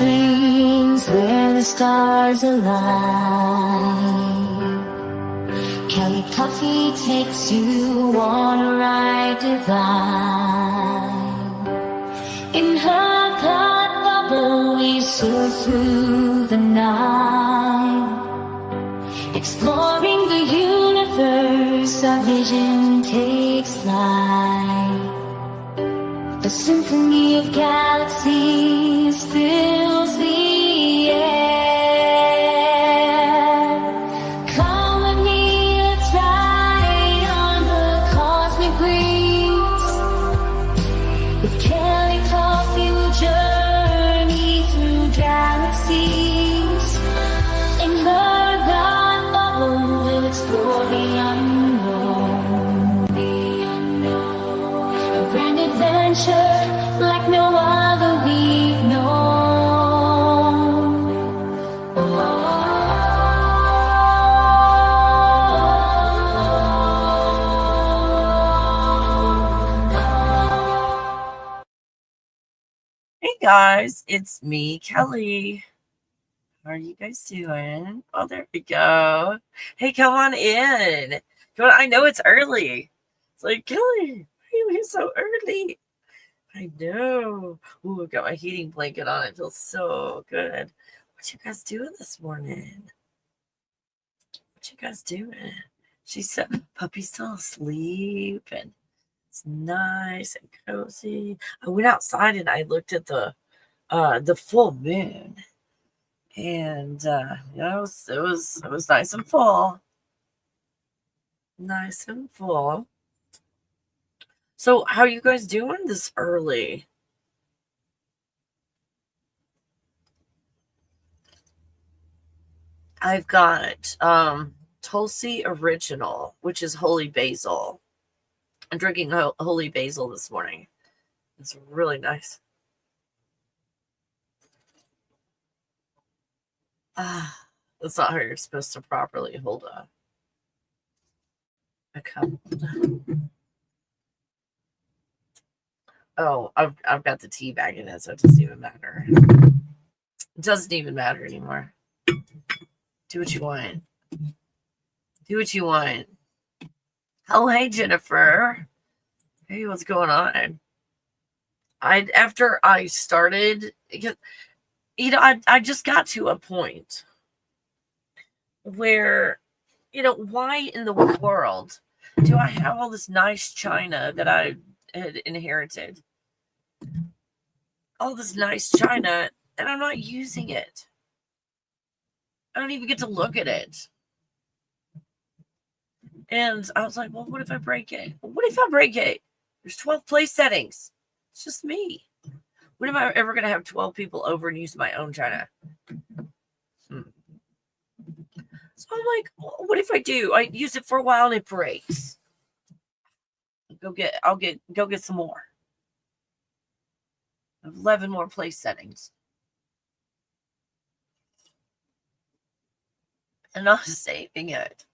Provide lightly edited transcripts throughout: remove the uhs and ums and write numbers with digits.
dreams where the stars align. Kelly Coffee takes you on a ride divine. In her thought bubble we soar through the night, exploring the universe, our vision takes flight. The symphony of galaxies fills the air. Come with me, let's ride on the cosmic breeze. With Kelly Coffee we'll journey through galaxies. In her God bubble we'll explore the unknown. A grand adventure like no other we've known. Hey guys, it's me, Kelly. How are you guys doing? Oh, there we go. Hey, come on in. Come on, I know it's early. It's like, Kelly, why are you here so early? I know. Ooh, I've got my heating blanket on. It feels so good. What you guys doing this morning? What you guys doing? She said, puppy's still asleep and it's nice and cozy. I went outside and I looked at the full moon, and it was nice and full. Nice and full. So how are you guys doing this early? I've got Tulsi Original, which is holy basil. I'm drinking holy basil this morning. It's really nice. That's not how you're supposed to properly hold a cup. Oh, I've got the tea bag in it, so it doesn't even matter. It doesn't even matter anymore. Do what you want. Do what you want. Oh, hey, Jennifer. Hey, what's going on? After I started, I just got to a point where, why in the world do I have all this nice china that I had inherited? All this nice china, and I'm not using it. I don't even get to look at it. And I was like, well, what if I break it? What if I break it? There's 12 place settings. It's just me. When am I ever going to have 12 people over and use my own china? So I'm like, well, what if I do? I use it for a while and it breaks. Go get some more. I have 11 more place settings. And I'm saving it.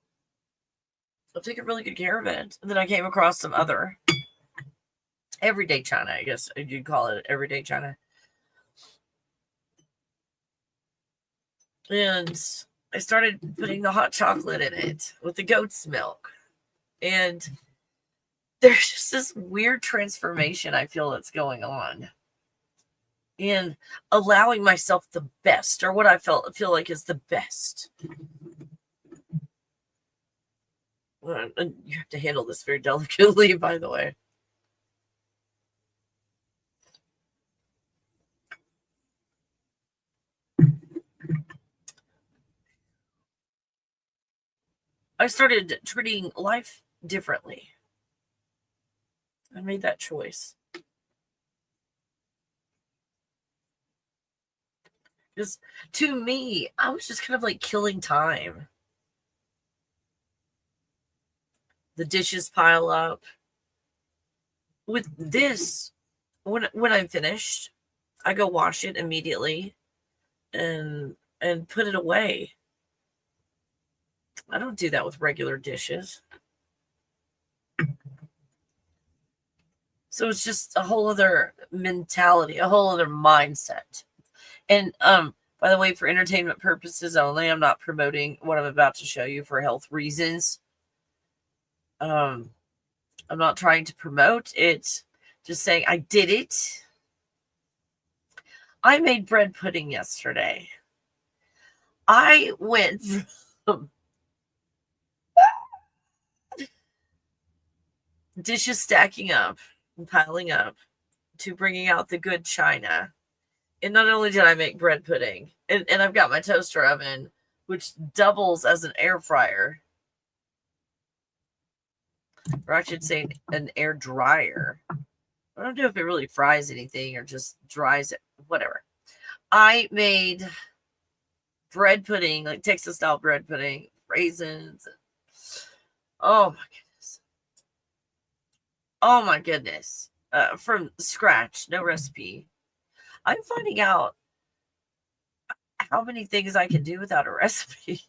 I'll take really good care of it. And then I came across some other everyday china, I guess you'd call it everyday china. And I started putting the hot chocolate in it with the goat's milk. And there's just this weird transformation I feel that's going on. In allowing myself the best, or what I feel like is the best. And you have to handle this very delicately, by the way. I started treating life differently. I made that choice. Because to me, I was just kind of like killing time. The dishes pile up. With this, when I'm finished, I go wash it immediately and put it away. I don't do that with regular dishes. So it's just a whole other mentality, a whole other mindset. And by the way, for entertainment purposes only, I'm not promoting what I'm about to show you for health reasons. I'm not trying to promote it, just saying I did it. I made bread pudding yesterday. I went from dishes stacking up and piling up to bringing out the good china. And not only did I make bread pudding, and I've got my toaster oven, which doubles as an air fryer. Or I should say an air dryer. I don't know if it really fries anything or just dries it, whatever. I made bread pudding, like Texas style bread pudding, raisins. Oh my goodness. Oh my goodness. From scratch, no recipe. I'm finding out how many things I can do without a recipe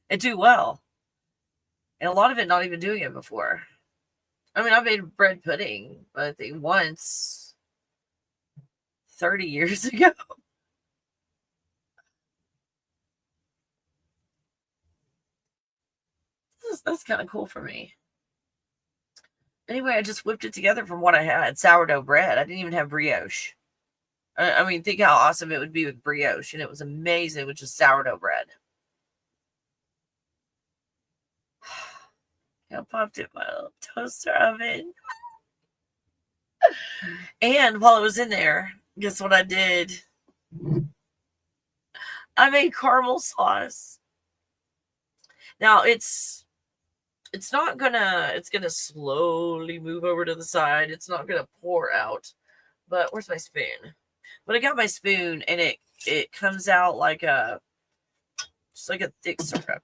and do well. And a lot of it not even doing it before. I mean, I made bread pudding, but I think once 30 years ago. That's kind of cool for me. Anyway, I just whipped it together from what I had. Sourdough bread. I didn't even have brioche. I mean, think how awesome it would be with brioche. And it was amazing with just sourdough bread. I popped it in my little toaster oven. And while it was in there, guess what I did? I made caramel sauce. Now it's gonna slowly move over to the side. It's not gonna pour out. But where's my spoon? But I got my spoon and it comes out like just like a thick syrup.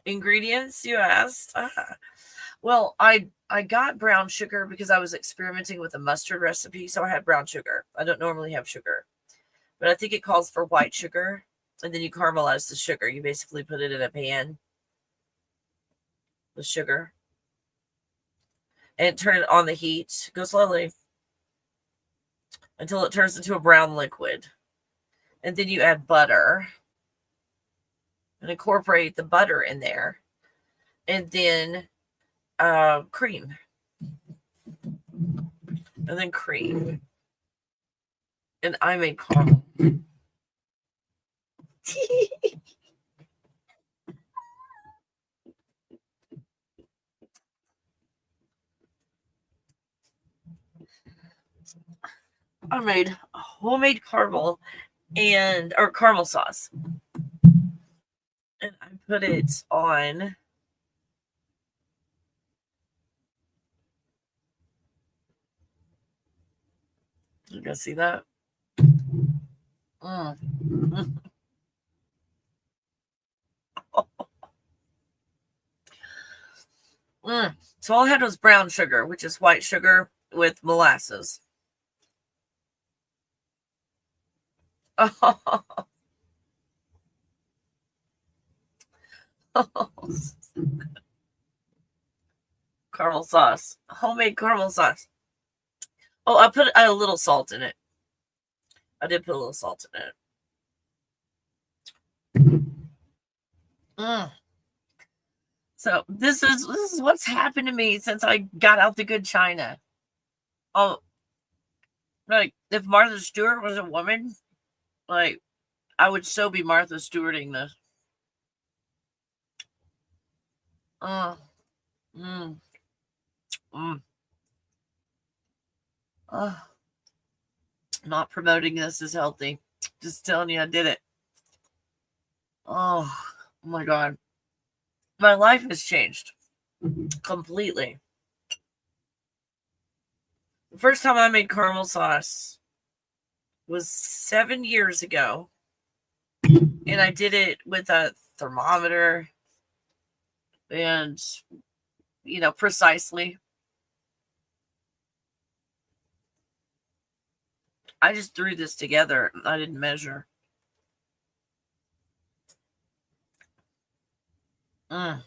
Ingredients, you asked? Well, I got brown sugar because I was experimenting with a mustard recipe, so I had brown sugar. I don't normally have sugar. But I think it calls for white sugar, and then you caramelize the sugar. You basically put it in a pan with sugar and turn it on the heat. Go slowly until it turns into a brown liquid. And then you add butter and incorporate the butter in there. And then cream. And then cream. And I made caramel. I made homemade caramel or caramel sauce. And I put it on you guys see that? So all I had was brown sugar, which is white sugar with molasses. Caramel sauce. Homemade caramel sauce. Oh, I put a little salt in it. I did put a little salt in it. So this is what's happened to me since I got out the good china. Oh, like if Martha Stewart was a woman, like I would so be Martha Stewarting this. Not promoting this is healthy. Just telling you I did it. Oh my God. My life has changed completely. The first time I made caramel sauce was 7 years ago. And I did it with a thermometer and, precisely. I just threw this together. I didn't measure. Oh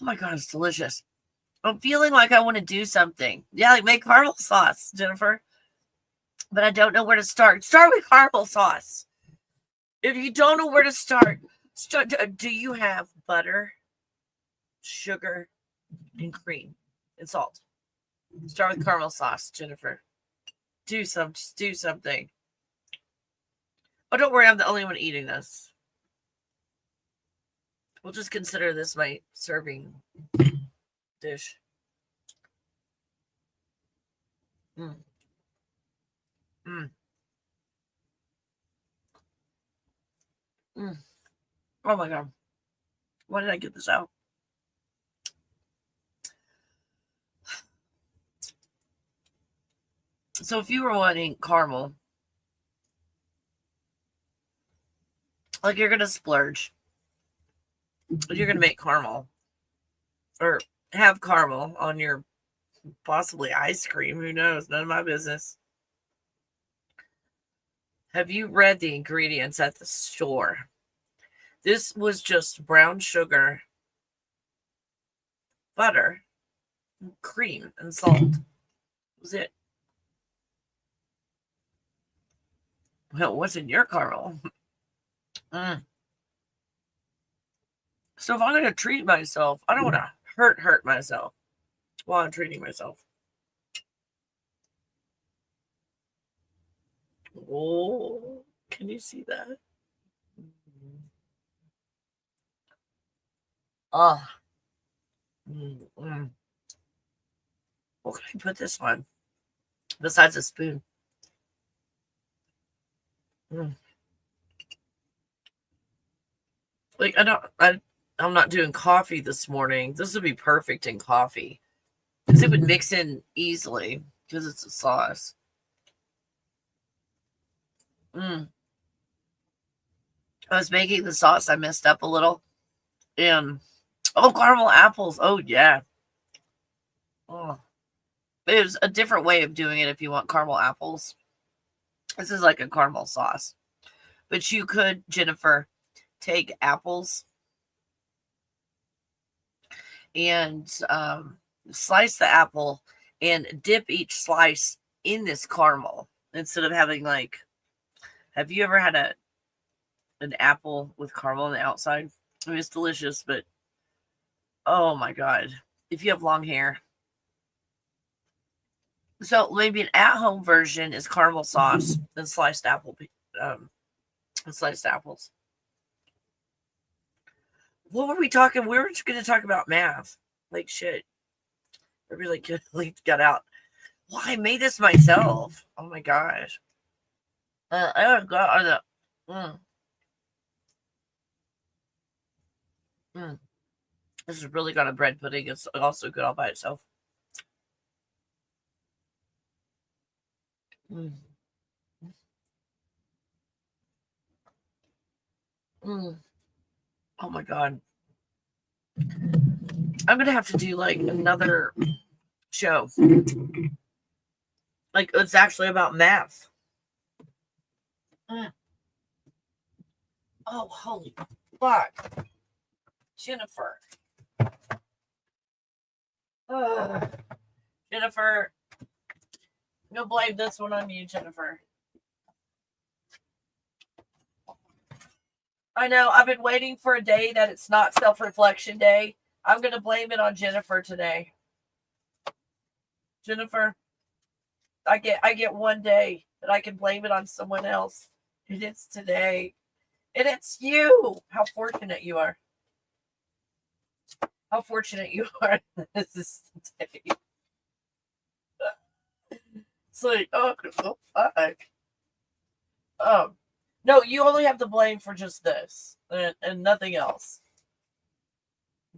my God, it's delicious. I'm feeling like I want to do something. Yeah, like make caramel sauce, Jennifer. But I don't know where to start. Start with caramel sauce. If you don't know where to start, do you have butter, sugar, and cream and salt? Start with caramel sauce, Jennifer. Just do something. Oh, don't worry, I'm the only one eating this. We'll just consider this my serving dish. Mm. Mm. Mm. Oh my god. Why did I get this out? So if you were wanting caramel, like you're gonna splurge, you're gonna make caramel or have caramel on your possibly ice cream. Who knows? None of my business. Have you read the ingredients at the store? This was just brown sugar, butter, cream, and salt. That was it. Well, what's in your caramel? Mm. So if I'm going to treat myself, I don't want to hurt myself while I'm treating myself. Oh, can you see that? Oh. Mm-mm. What can I put this on besides a spoon? Mm. Like I'm not doing coffee this morning. This would be perfect in coffee because it would mix in easily because it's a sauce. Mm. I was making the sauce. I messed up a little. And caramel apples. Oh yeah. Oh, there's a different way of doing it if you want caramel apples. This is like a caramel sauce, but you could, Jennifer, take apples and slice the apple and dip each slice in this caramel instead of having like. Have you ever had an apple with caramel on the outside? I mean, it's delicious, but oh my god, if you have long hair. So maybe an at-home version is caramel sauce and sliced apples. What were we talking? We were just going to talk about math. Like shit. I really got out. Well, I made this myself. Oh my gosh. I don't got the. This is really got a bread pudding. It's also good all by itself. Mm. Mm. Oh my god. I'm gonna have to do like another show. Like it's actually about math. Mm. Oh, holy fuck. Jennifer. Jennifer. No blame this one on you, Jennifer. I know. I've been waiting for a day that it's not self-reflection day. I'm going to blame it on Jennifer today. Jennifer, I get one day that I can blame it on someone else. And it's today. And it's you. How fortunate you are. How fortunate you are. This is today. It's like, oh fuck. No, you only have the blame for just this and nothing else.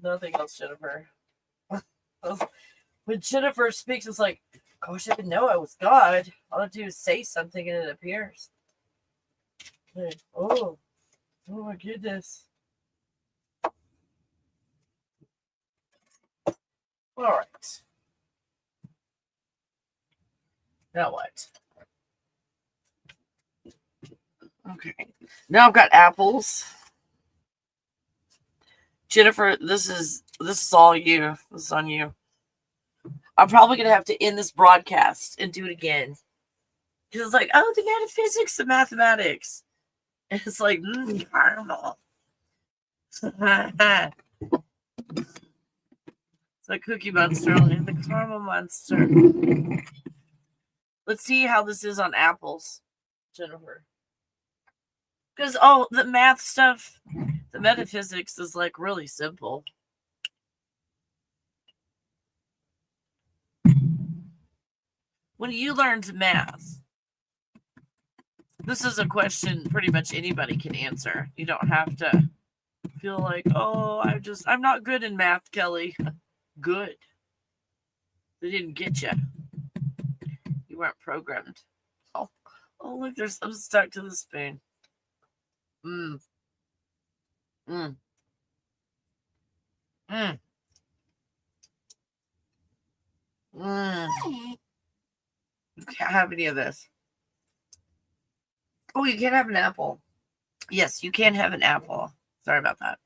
Nothing else, Jennifer. When Jennifer speaks, it's like, gosh, I didn't know I was God. All I do is say something and it appears. Like, oh my goodness. All right. Now what? Okay. Now I've got apples. Jennifer, this is all you. This is on you. I'm probably going to have to end this broadcast and do it again. Because it's like, oh, the metaphysics of mathematics. And it's like, caramel. It's like Cookie Monster, and the caramel monster. Let's see how this is on apples, Jennifer. Because, the math stuff, the metaphysics is like really simple. When you learned math, this is a question pretty much anybody can answer. You don't have to feel like, I'm not good in math, Kelly. Good. They didn't get you. You weren't programmed. Oh, look, I'm stuck to the spoon. You can't have any of this. Oh, you can't have an apple. Yes, you can have an apple. Sorry about that.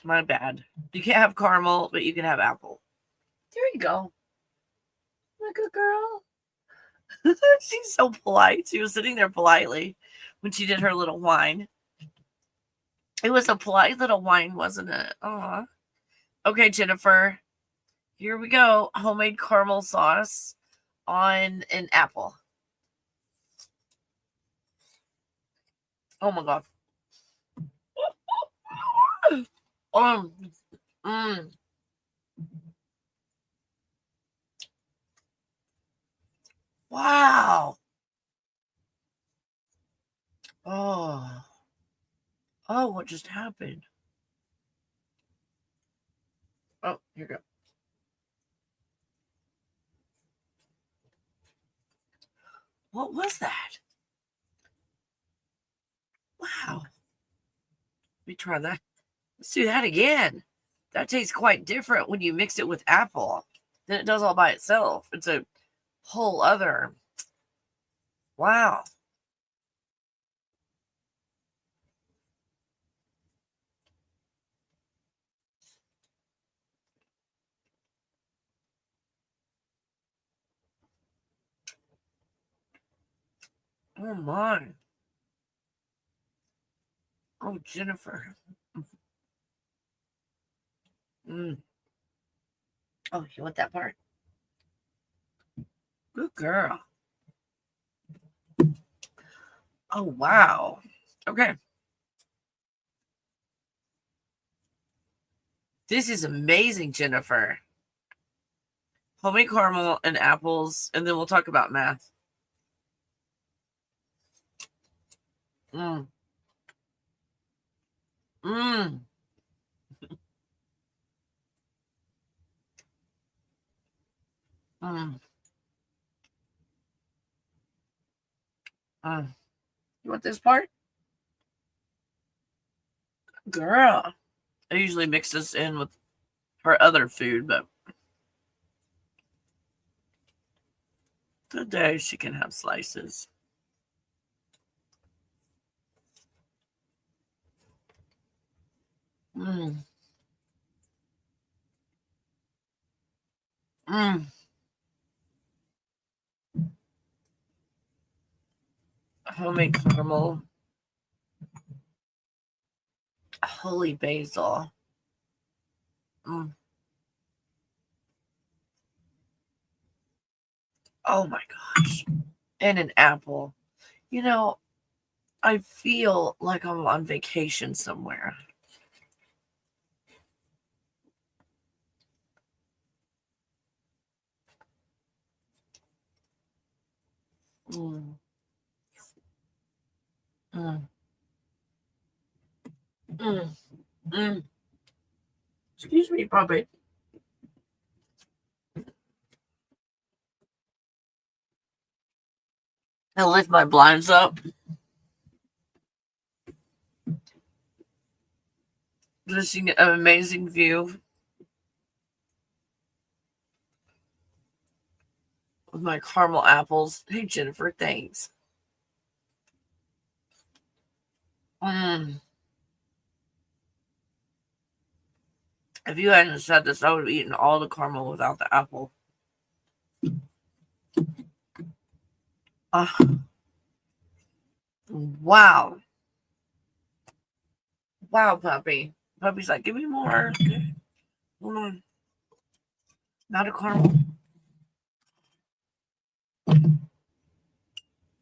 My bad. You can't have caramel, but you can have apple. There you go. Look, good girl. She's so polite. She was sitting there politely when she did her little whine. It was a polite little whine, wasn't it? Aw. Okay, Jennifer. Here we go. Homemade caramel sauce on an apple. Oh my god. Wow. Oh, what just happened? Oh, here we go. What was that? Wow. Let me try that. Let's do that again. That tastes quite different when you mix it with apple than it does all by itself. It's a whole other. Wow. Oh my. Oh, Jennifer. Oh, you want that part? Good girl. Oh, wow. Okay. This is amazing, Jennifer. Homemade caramel and apples, and then we'll talk about math. You want this part? Girl. I usually mix this in with her other food, but today she can have slices. Homemade caramel. Holy basil. Oh my gosh. And an apple. You know, I feel like I'm on vacation somewhere. Excuse me, puppy. I lift my blinds up. Just an amazing view with my caramel apples. Hey, Jennifer, thanks. If you hadn't said this, I would have eaten all the caramel without the apple. Wow. Wow, puppy. Puppy's like, give me more. Hold on. Not a caramel.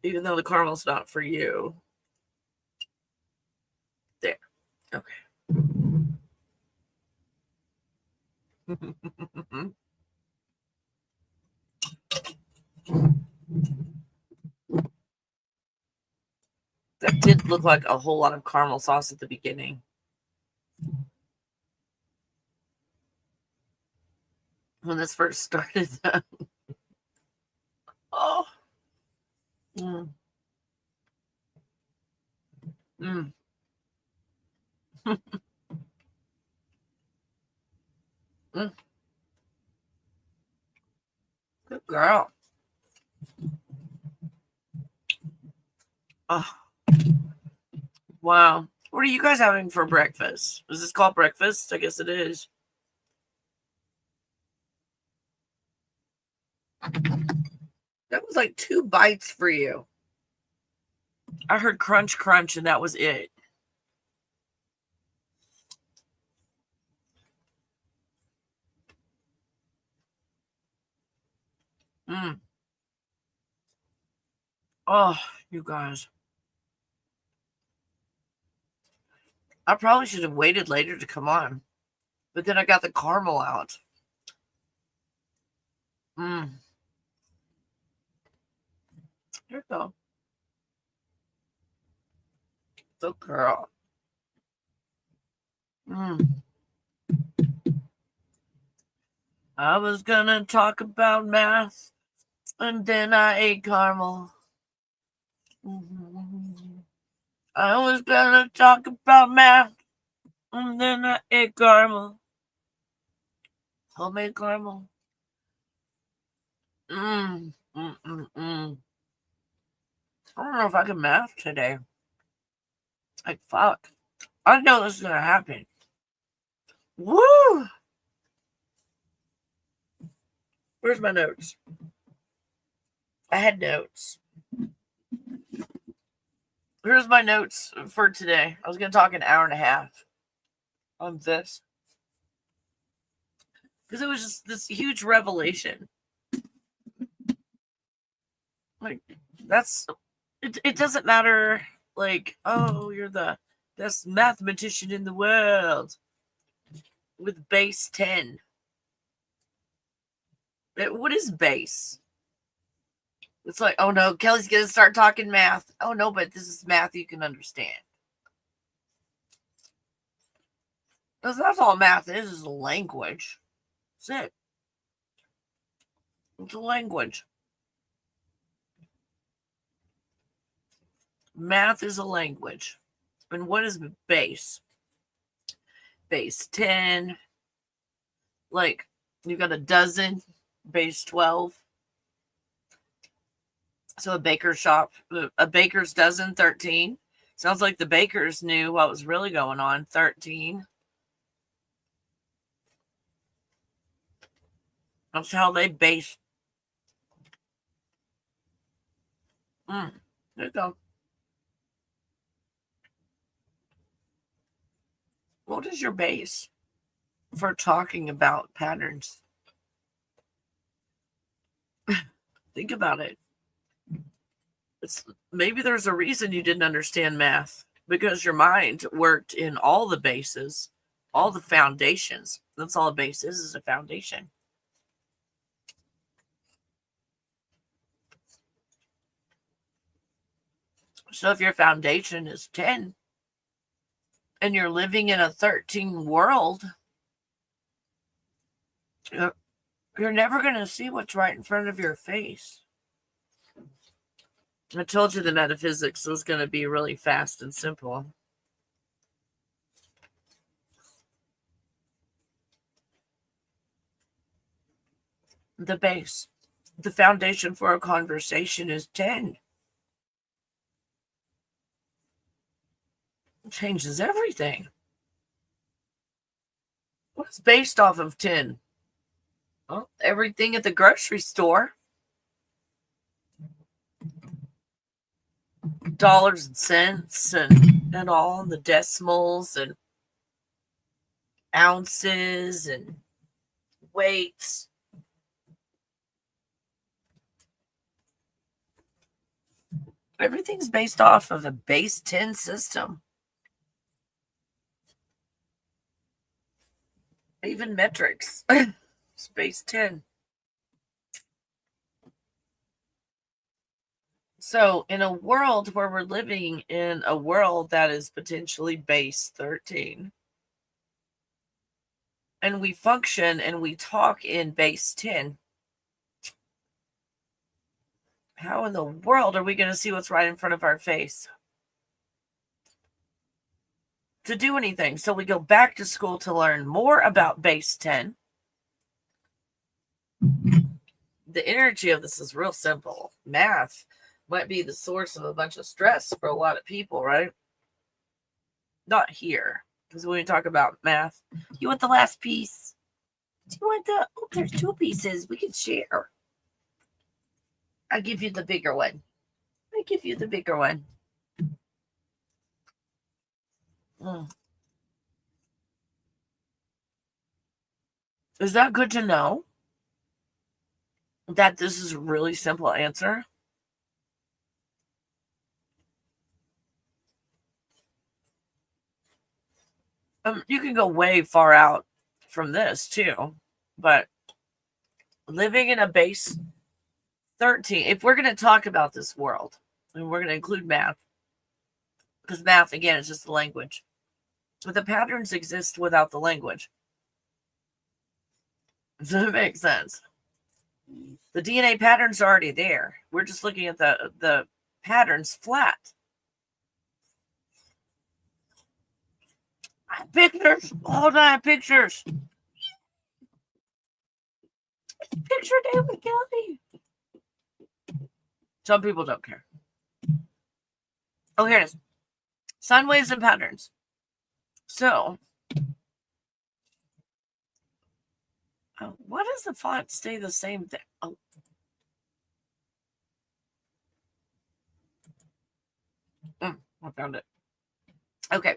Even though the caramel's not for you. There. Okay. That did look like a whole lot of caramel sauce at the beginning. When this first started. Oh. Mm. Mm. Mm. Good girl. Oh. Wow. What are you guys having for breakfast? Is this called breakfast? I guess it is. That was like 2 bites for you. I heard crunch, crunch, and that was it. Mm. Oh, you guys. I probably should have waited later to come on. But then I got the caramel out. Mm. Here we go. The girl. Mm. I was gonna talk about math, and then I ate caramel. Mm-hmm. I was gonna talk about math, and then I ate caramel. Homemade caramel. I don't know if I can math today. Like, fuck. I know this is gonna happen. Woo! Where's my notes? I had notes. Here's my notes for today. I was gonna talk an hour and a half on this. Because it was just this huge revelation. Like, that's it doesn't matter, like, oh, you're the best mathematician in the world with base 10. What is base? It's like, oh no, Kelly's gonna start talking math. Oh no, but this is math you can understand. That's all math is a language. That's it. It's a language. Math is a language. And what is base? Base 10. Like, you got a dozen, base 12. So a baker's shop, a baker's dozen, 13. Sounds like the bakers knew what was really going on, 13. That's how they base. There you go. What is your base for talking about patterns? Think about it. Maybe there's a reason you didn't understand math, because your mind worked in all the bases, all the foundations. That's all a base is a foundation. So if your foundation is 10 and you're living in a 13 world, you're never going to see what's right in front of your face. I told you the metaphysics was going to be really fast and simple. The base, the foundation for a conversation is 10. It changes everything. What's based off of 10? Well, everything at the grocery store. Dollars and cents and all, and the decimals and ounces and weights. Everything's based off of a base 10 system. Even metrics. It's base 10. So in a world where we're living in a world that is potentially base 13, and we function and we talk in base 10, how in the world are we going to see what's right in front of our face to do anything? So we go back to school to learn more about base 10. The energy of this is real simple. Math might be the source of a bunch of stress for a lot of people, right? Not here. Because when we talk about math, you want the last piece? Do you want the, oh, there's 2 pieces. We can share. I'll give you the bigger one. I give you the bigger one. Is that good to know? That this is a really simple answer? You can go way far out from this too, but living in a base 13, if we're going to talk about this world, and we're going to include math, because math, again, is just the language, but the patterns exist without the language. Does that make sense? The DNA patterns are already there. We're just looking at the patterns flat. Pictures. Hold on, pictures. Picture day with Kelly. Some people don't care. Oh, here it is. Sine waves and patterns. So, why does the font stay the same thing? Oh. I found it. Okay.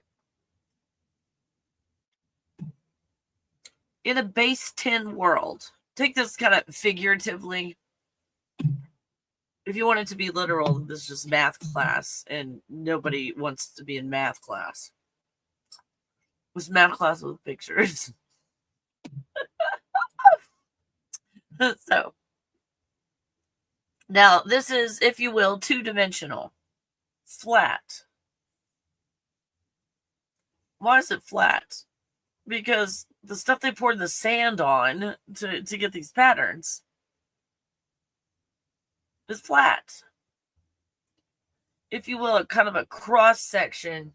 In a base 10 world, take this kind of figuratively. If you want it to be literal, this is just math class, and nobody wants to be in math class. It was math class with pictures. So, now this is, if you will, 2-dimensional. Flat. Why is it flat? Because the stuff they poured the sand on to get these patterns is flat. If you will, a kind of a cross section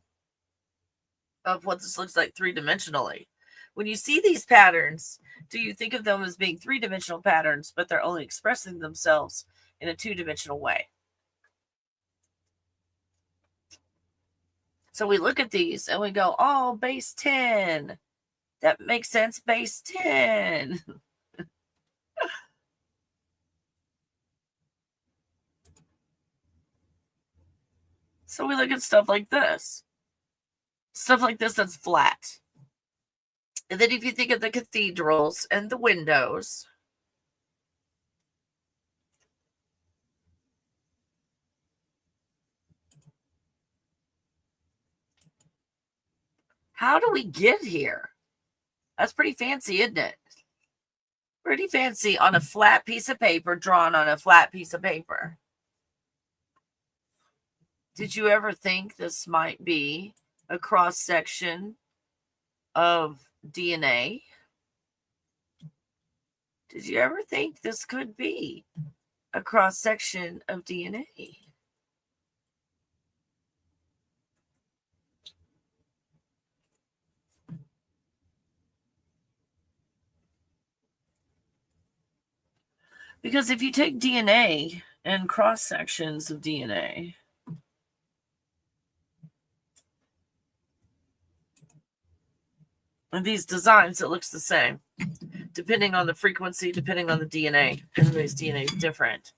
of what this looks like 3-dimensionally. When you see these patterns, do you think of them as being 3-dimensional patterns, but they're only expressing themselves in a 2-dimensional way? So we look at these and we go, oh, base 10. That makes sense, base 10. So we look at stuff like this. Stuff like this that's flat. And then if you think of the cathedrals and the windows, how do we get here? That's pretty fancy, isn't it? Pretty fancy on a flat piece of paper, drawn on a flat piece of paper. Did you ever think this might be a cross section of DNA? Did you ever think this could be a cross section of DNA? Because if you take DNA and cross sections of DNA, And these designs, it looks the same, depending on the frequency, depending on the DNA. Everybody's DNA is different.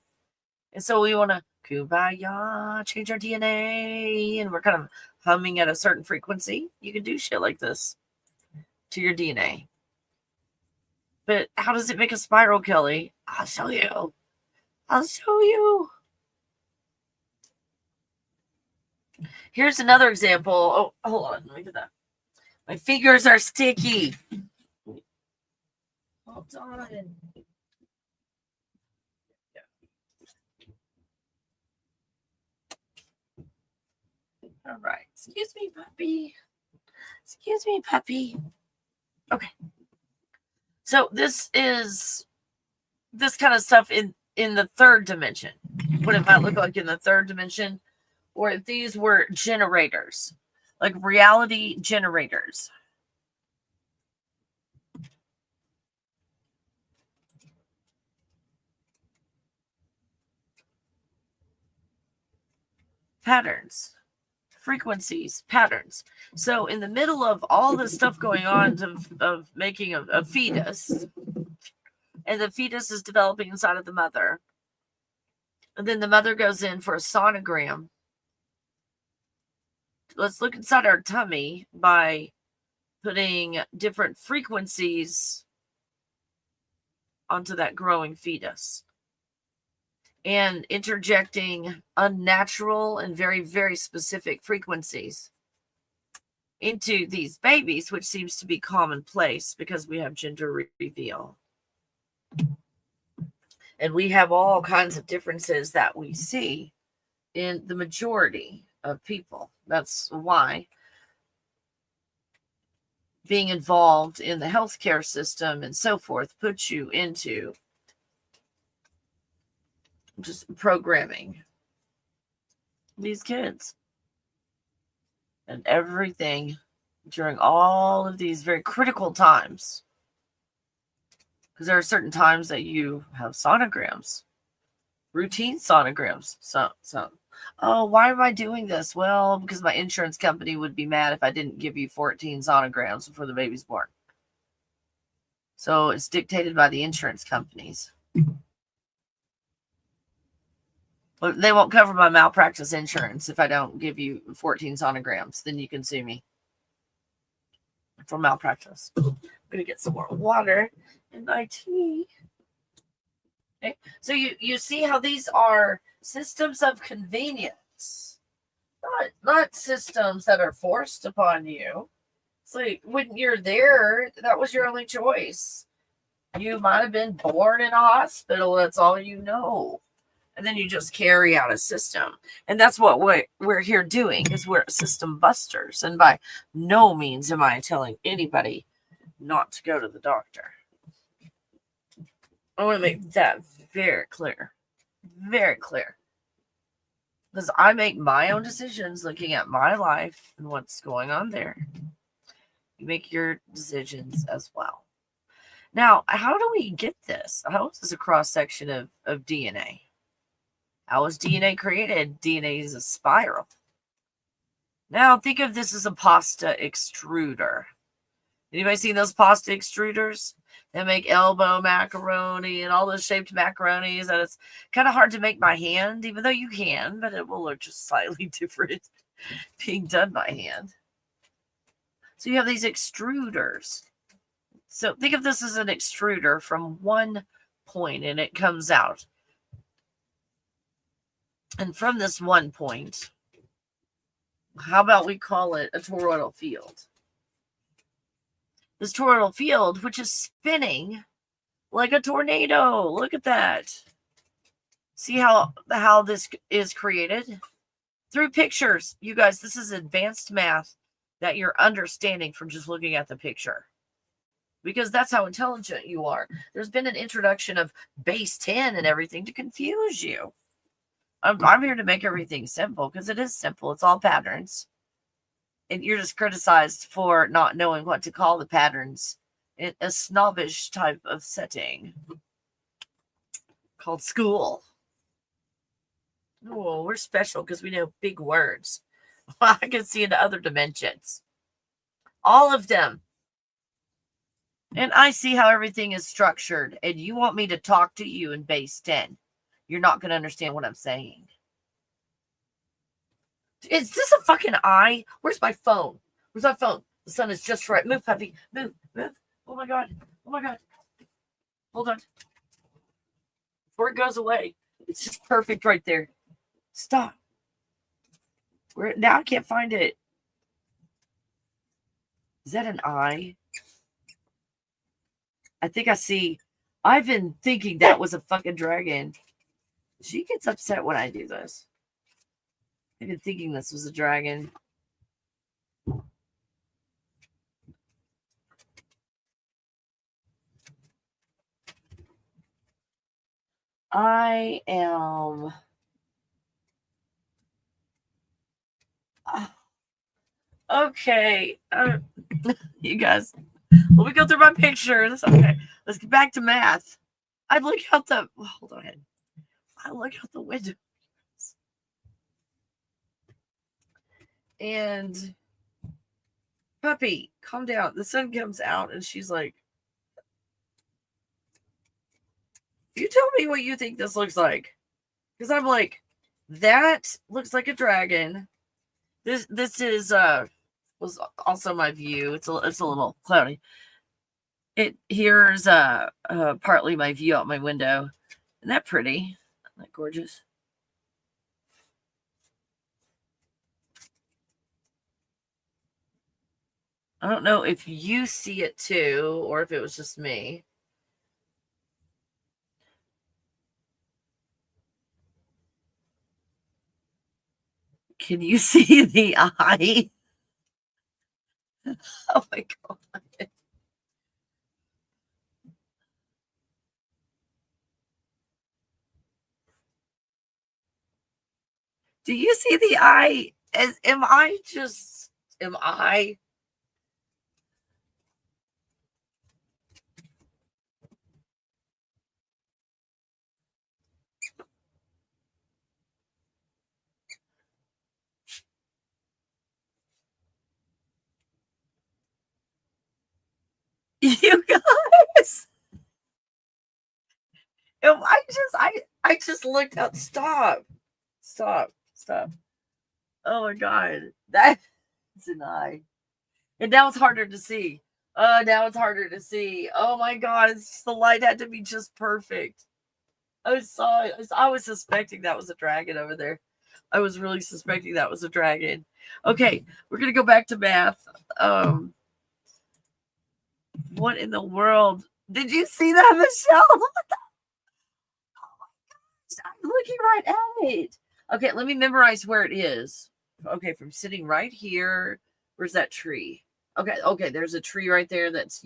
And so we want to kumbaya, change our DNA, and we're kind of humming at a certain frequency. You can do shit like this to your DNA. But how does it make a spiral, Kelly? I'll show you. I'll show you. Here's another example. Oh, hold on. Let me do that. My fingers are sticky. Hold on. All right. Excuse me, puppy. Excuse me, puppy. Okay. So this is this kind of stuff in the third dimension. What it might look like in the third dimension, or if these were generators, like reality generators. Patterns, frequencies, patterns. So in the middle of all this stuff going on of making a fetus, and the fetus is developing inside of the mother, and then the mother goes in for a sonogram. Let's look inside our tummy by putting different frequencies onto that growing fetus and interjecting unnatural and very, very specific frequencies into these babies, which seems to be commonplace because we have gender reveal. And we have all kinds of differences that we see in the majority of people. That's why being involved in the healthcare system and so forth puts you into just programming these kids and everything during all of these very critical times. Because there are certain times that you have sonograms, routine sonograms. So, oh, why am I doing this? Well, because my insurance company would be mad if I didn't give you 14 sonograms before the baby's born. So it's dictated by the insurance companies. They won't cover my malpractice insurance if I don't give you 14 sonograms. Then you can sue me for malpractice. I'm going to get some more water in my tea. Okay. So you see how these are systems of convenience, not systems that are forced upon you. It's like when you're there, that was your only choice. You might have been born in a hospital. That's all you know. And then you just carry out a system. And that's what we're here doing, is we're system busters. And by no means am I telling anybody not to go to the doctor. I want to make that very clear. Very clear. Because I make my own decisions looking at my life and what's going on there. You make your decisions as well. Now, how do we get this? How is this a cross-section of DNA? How was DNA created? DNA is a spiral. Now, think of this as a pasta extruder. Anybody seen those pasta extruders? They make elbow macaroni and all those shaped macaronis. And it's kind of hard to make by hand, even though you can, but it will look just slightly different being done by hand. So you have these extruders. So think of this as an extruder from one point, and it comes out. And from this one point, how about we call it a toroidal field? This toroidal field, which is spinning like a tornado. Look at that. See how this is created? Through pictures. You guys, this is advanced math that you're understanding from just looking at the picture. Because that's how intelligent you are. There's been an introduction of base 10 and everything to confuse you. I'm here to make everything simple because it is simple. It's all patterns. And you're just criticized for not knowing what to call the patterns in a snobbish type of setting called school. Oh, we're special because we know big words. I can see into other dimensions. All of them. And I see how everything is structured. And you want me to talk to you in base 10. You're not going to understand what I'm saying. Is this a fucking eye? Where's my phone? Where's my phone? The sun is just right. Move, puppy. Move, move. Oh my God. Oh my God. Hold on. Before it goes away. It's just perfect right there. Stop. Now I can't find it. Is that an eye? I think I see. I've been thinking that was a fucking dragon. She gets upset when I do this. I've been thinking this was a dragon. I am. Okay. You guys, let me go through my pictures. Okay. Let's get back to math. I look out the. Hold on. I look out the window. And puppy, calm down. The sun comes out and she's like, you tell me what you think this looks like. Because I'm like, that looks like a dragon. This is was also my view. It's a little cloudy. Here's partly my view out my window. Isn't that pretty? Isn't that gorgeous? I don't know if you see it too, or if it was just me. Can you see the eye? Oh my God. Do you see the eye? Am I? You guys? Am I just looked out. Stop. Oh my God. That's an eye. And now it's harder to see. Now it's harder to see. Oh my God. It's just, the light had to be just perfect. I was suspecting that was a dragon over there. I was really suspecting that was a dragon. Okay, we're gonna go back to math. What in the world? Did you see that, Michelle? Oh my gosh, I'm looking right at it. Okay, let me memorize where it is. Okay, from sitting right here. Where's that tree? Okay, there's a tree right there that's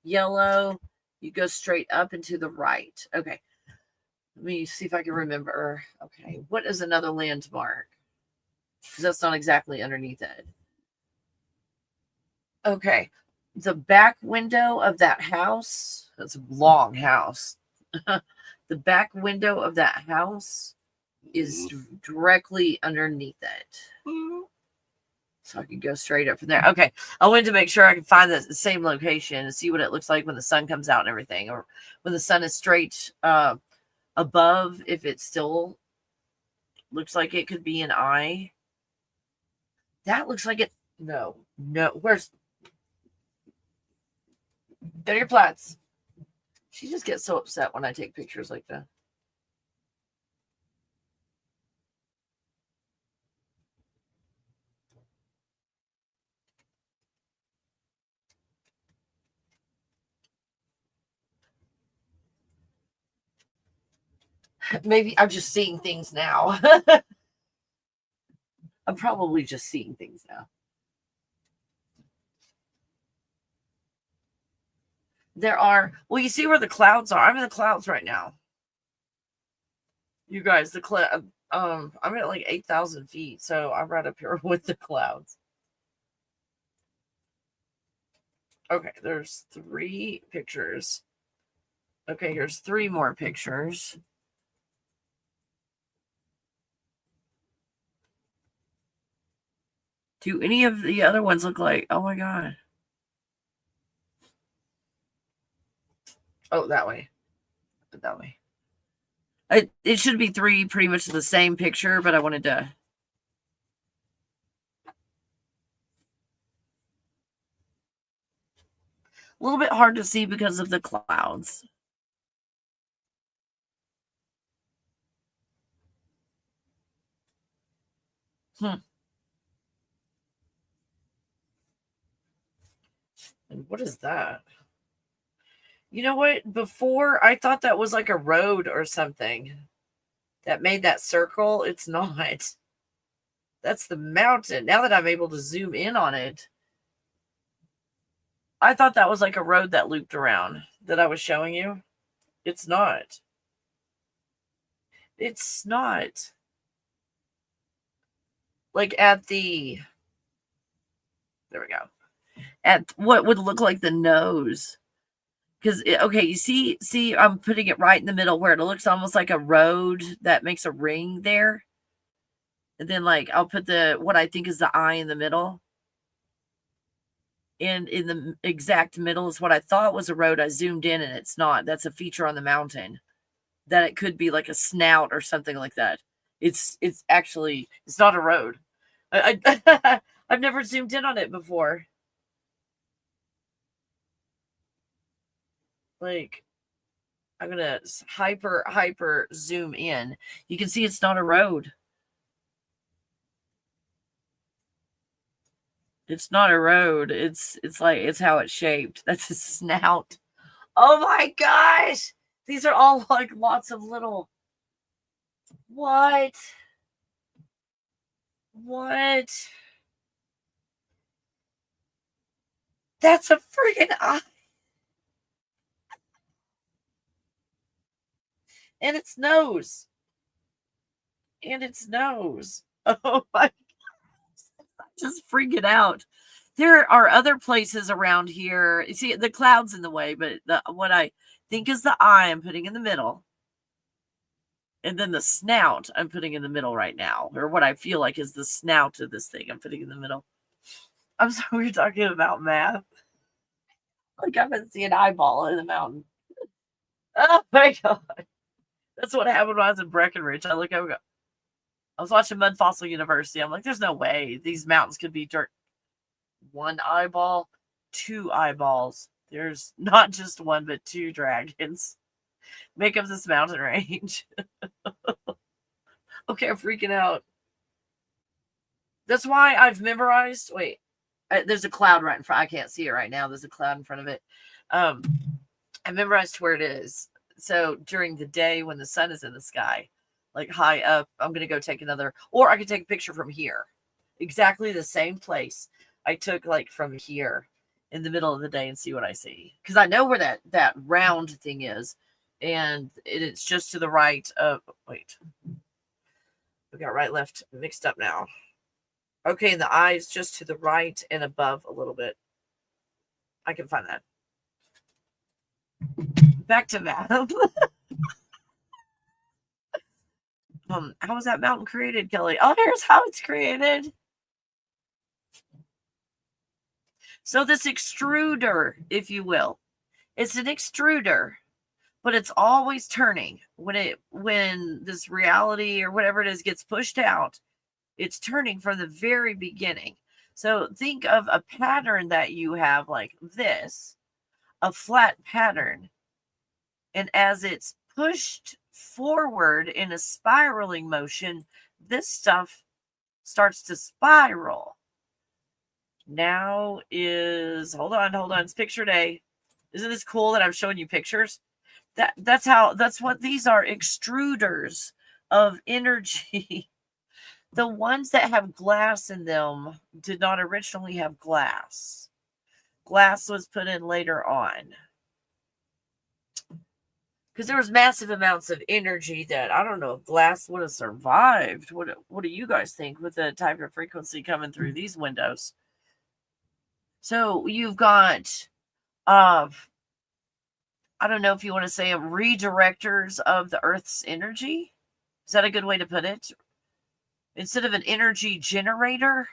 yellow. You go straight up and to the right. Okay. Let me see if I can remember. Okay, what is another landmark? Because that's not exactly underneath it. Okay, the back window of that house, that's a long house. The back window of that house is directly underneath it. So I can go straight up from there. Okay, I wanted to make sure I can find the same location and see what it looks like when the sun comes out and everything, or when the sun is straight above, if it still looks like it could be an eye. That looks like it. No. Where's there your plats? She just gets so upset when I take pictures like that. Maybe I'm just seeing things now. I'm probably just seeing things now. Well, you see where the clouds are. I'm in the clouds right now. You guys, I'm at like 8,000 feet, so I'm right up here with the clouds. Okay, there's 3 pictures. Okay, here's 3 more pictures. Do any of the other ones look like, oh my God. Oh, that way. That way. It should be 3 pretty much the same picture, but I wanted to. A little bit hard to see because of the clouds. And what is that? You know what? Before, I thought that was like a road or something that made that circle. It's not. That's the mountain. Now that I'm able to zoom in on it, I thought that was like a road that looped around that I was showing you. It's not. It's not. Like at the, there we go. At what would look like the nose. Because, okay, you see, I'm putting it right in the middle where it looks almost like a road that makes a ring there. And then, like, I'll put what I think is the eye in the middle. And in the exact middle is what I thought was a road. I zoomed in, and it's not. That's a feature on the mountain. That it could be like a snout or something like that. It's actually, it's not a road. I've never zoomed in on it before. Like, I'm going to hyper zoom in. You can see it's not a road. It's not a road. It's like, it's how it's shaped. That's a snout. Oh my gosh. These are all like lots of little. What? That's a freaking eye. And its nose. Oh my gosh. I'm just freaking out. There are other places around here. You see, the cloud's in the way, but what I think is the eye I'm putting in the middle. And then the snout I'm putting in the middle right now. Or what I feel like is the snout of this thing I'm putting in the middle. I'm sorry, we're talking about math. Like I haven't seen an eyeball in the mountain. Oh my God. That's what happened when I was in Breckenridge. I was watching Mud Fossil University. I'm like, there's no way these mountains could be dirt. 1 eyeball, 2 eyeballs. There's not just 1, but 2 dragons. Make up this mountain range. Okay, I'm freaking out. That's why I've memorized. Wait, there's a cloud right in front. I can't see it right now. There's a cloud in front of it. I memorized where it is. So during the day when the sun is in the sky, like high up, I'm going to go take another, or I could take a picture from here. Exactly the same place I took like from here in the middle of the day and see what I see. Because I know where that round thing is. And it's just to the right of, wait. We got right, left mixed up now. Okay, and the eye is just to the right and above a little bit. I can find that. Back to math. How was that mountain created, Kelly? Oh, here's how it's created. So this extruder, if you will, it's an extruder, but it's always turning. When this reality or whatever it is gets pushed out, it's turning from the very beginning. So think of a pattern that you have like this, a flat pattern. And as it's pushed forward in a spiraling motion, this stuff starts to spiral. Now is, hold on, it's picture day. Isn't this cool that I'm showing you pictures? That's what these are, extruders of energy. The ones that have glass in them did not originally have glass. Glass was put in later on. Because there was massive amounts of energy that I don't know if glass would have survived. What do you guys think with the type of frequency coming through these windows? So you've got, I don't know if you want to say them, redirectors of the Earth's energy. Is that a good way to put it? Instead of an energy generator,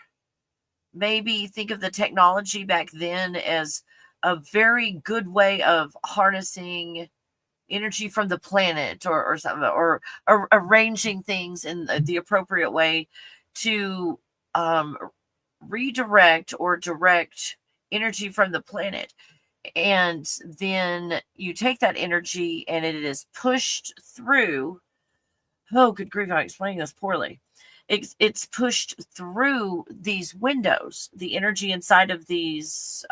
maybe think of the technology back then as a very good way of harnessing energy from the planet, or something, or arranging things in the appropriate way to redirect or direct energy from the planet. And then you take that energy and it is pushed through. Oh, good grief, I'm explaining this poorly. It's pushed through these windows, the energy inside of these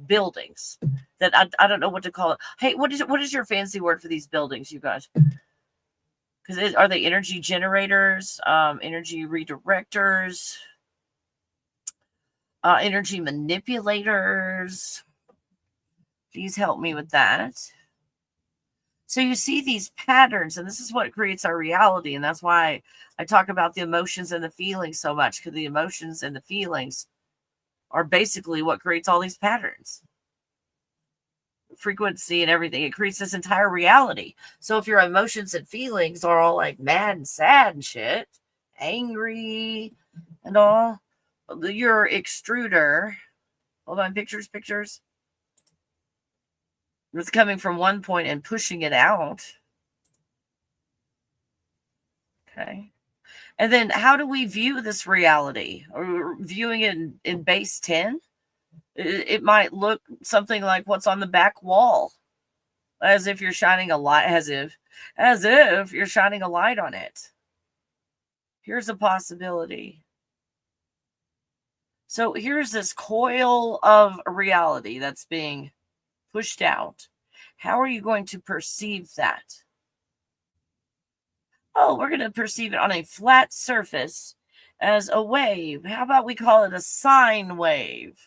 buildings that I don't know what to call it. Hey, what is your fancy word for these buildings, you guys? Because are they energy generators, energy redirectors, energy manipulators? Please help me with that. So you see these patterns, and this is what creates our reality. And that's why I talk about the emotions and the feelings so much, because the emotions and the feelings are basically what creates all these patterns. Frequency and everything. It creates this entire reality. So if your emotions and feelings are all like mad and sad and shit, angry and all, your extruder, hold on, pictures. It's coming from one point and pushing it out. Okay. And then how do we view this reality? Or viewing it in base 10? It might look something like what's on the back wall, as if you're shining a light, as if you're shining a light on it. Here's a possibility. So here's this coil of reality that's being pushed out. How are you going to perceive that? Oh, we're going to perceive it on a flat surface as a wave. How about we call it a sine wave?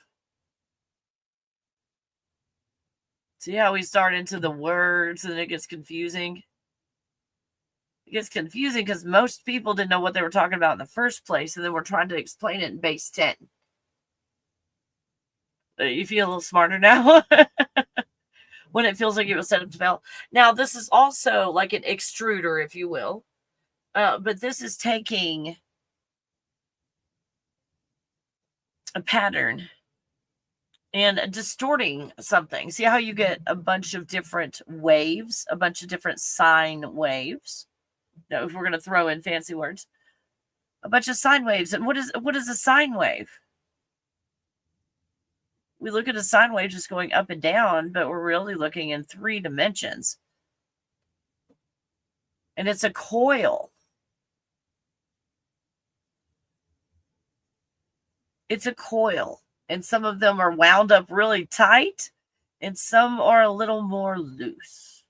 See how we start into the words and it gets confusing? It gets confusing because most people didn't know what they were talking about in the first place, and then we're trying to explain it in base 10. You feel a little smarter now? When it feels like it was set up to fail. Now, this is also like an extruder, if you will. But this is taking a pattern and distorting something. See how you get a bunch of different waves, a bunch of different sine waves. Now, if we're going to throw in fancy words, a bunch of sine waves. And what is a sine wave? We look at a sine wave just going up and down, but we're really looking in 3 dimensions. And it's a coil. It's a coil. And some of them are wound up really tight, and some are a little more loose.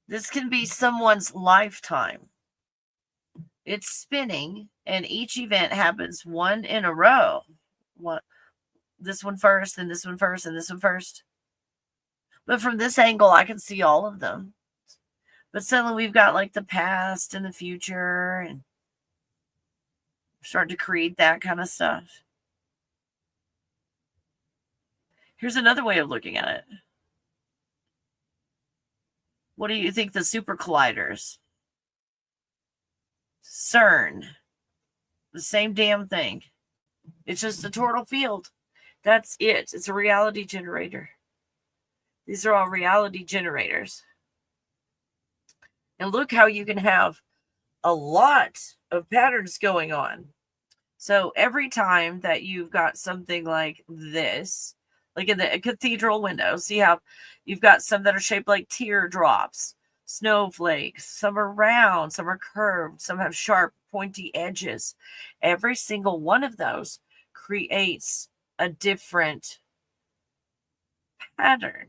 This can be someone's lifetime. It's spinning, and each event happens one in a row. This one first, and this one first, and this one first. But from this angle, I can see all of them. But suddenly we've got like the past and the future, and start to create that kind of stuff. Here's another way of looking at it. What do you think the super colliders? CERN. The same damn thing. It's just a total field. That's it. It's a reality generator. These are all reality generators. And look how you can have a lot of patterns going on. So every time that you've got something like this, like in the cathedral window, see how you've got some that are shaped like teardrops, snowflakes, some are round, some are curved, some have sharp, pointy edges. Every single one of those creates a different pattern.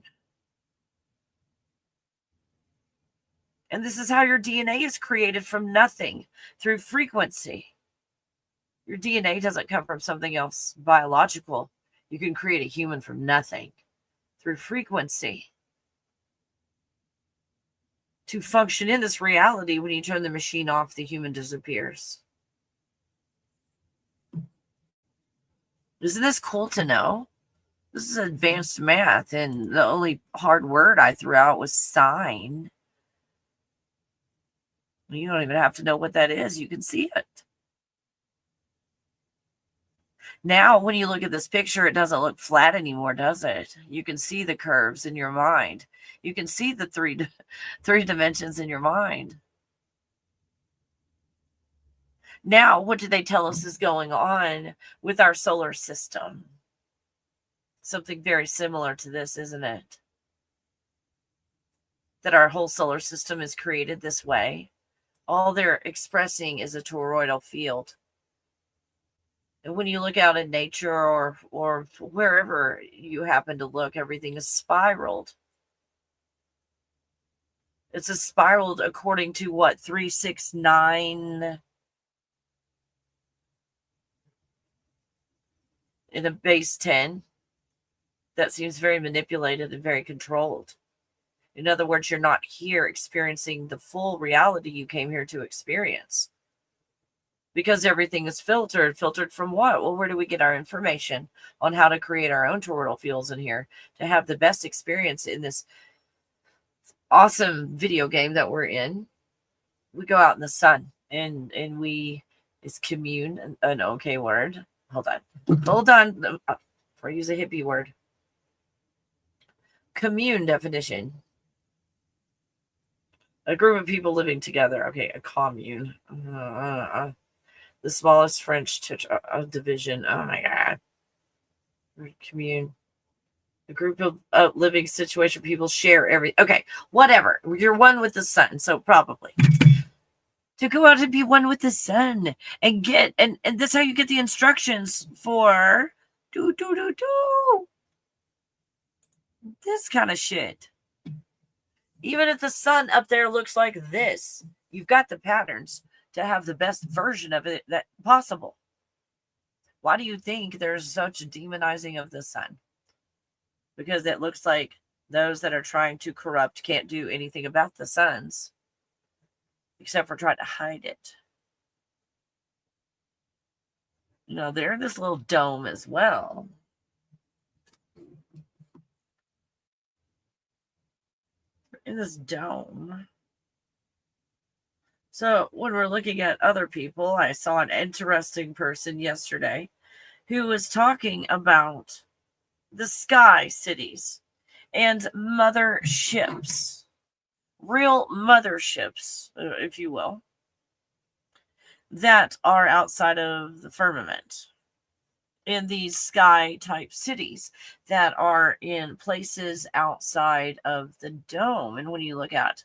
And this is how your DNA is created, from nothing, through frequency. Your DNA doesn't come from something else biological. You can create a human from nothing through frequency. To function in this reality, when you turn the machine off, the human disappears. Isn't this cool to know? This is advanced math, and the only hard word I threw out was sine. You don't even have to know what that is. You can see it. Now, when you look at this picture, it doesn't look flat anymore, does it? You can see the curves in your mind. You can see the three dimensions in your mind. Now, what do they tell us is going on with our solar system? Something very similar to this, isn't it? That our whole solar system is created this way. All they're expressing is a toroidal field. And when you look out in nature or wherever you happen to look, everything is spiraled. It's a spiraled according to what? 369 in a base 10. That seems very manipulated and very controlled. In other words, you're not here experiencing the full reality you came here to experience. Because everything is filtered. Filtered from what? Well, where do we get our information on how to create our own toroidal fields in here to have the best experience in this awesome video game that we're in? We go out in the sun and we is commune an okay word. Hold on. Before I use a hippie word. Commune definition. A group of people living together. Okay, a commune. The smallest French division. Oh my God. Commune. A group of living situation. People share every. Okay, whatever. You're one with the sun, so probably. To go out and be one with the sun and get, and that's how you get the instructions for this kind of shit. Even if the sun up there looks like this, you've got the patterns to have the best version of it that possible. Why do you think there's such a demonizing of the sun? Because it looks like those that are trying to corrupt can't do anything about the suns except for trying to hide it. You know, they're in this little dome as well. In this dome. So when we're looking at other people, I saw an interesting person yesterday who was talking about the sky cities and motherships, real motherships, if you will, that are outside of the firmament. In these sky type cities that are in places outside of the dome. And when you look at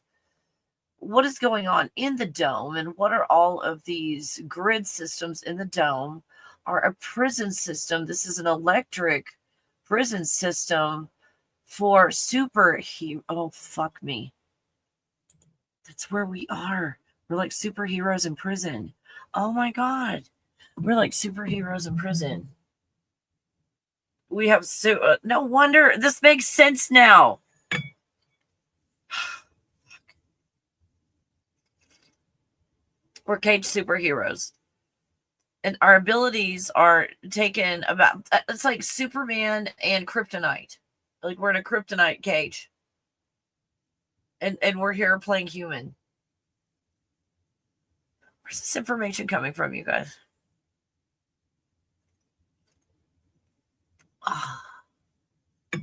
what is going on in the dome and what are all of these grid systems in the dome are a prison system. This is an electric prison system for superhero. Oh, fuck me. That's where we are. We're like superheroes in prison. Oh my God. We're like superheroes in prison. We have no wonder this makes sense now. We're caged superheroes. And our abilities are taken about, it's like Superman and kryptonite. Like we're in a kryptonite cage. And we're here playing human. Where's this information coming from, you guys? Oh. Did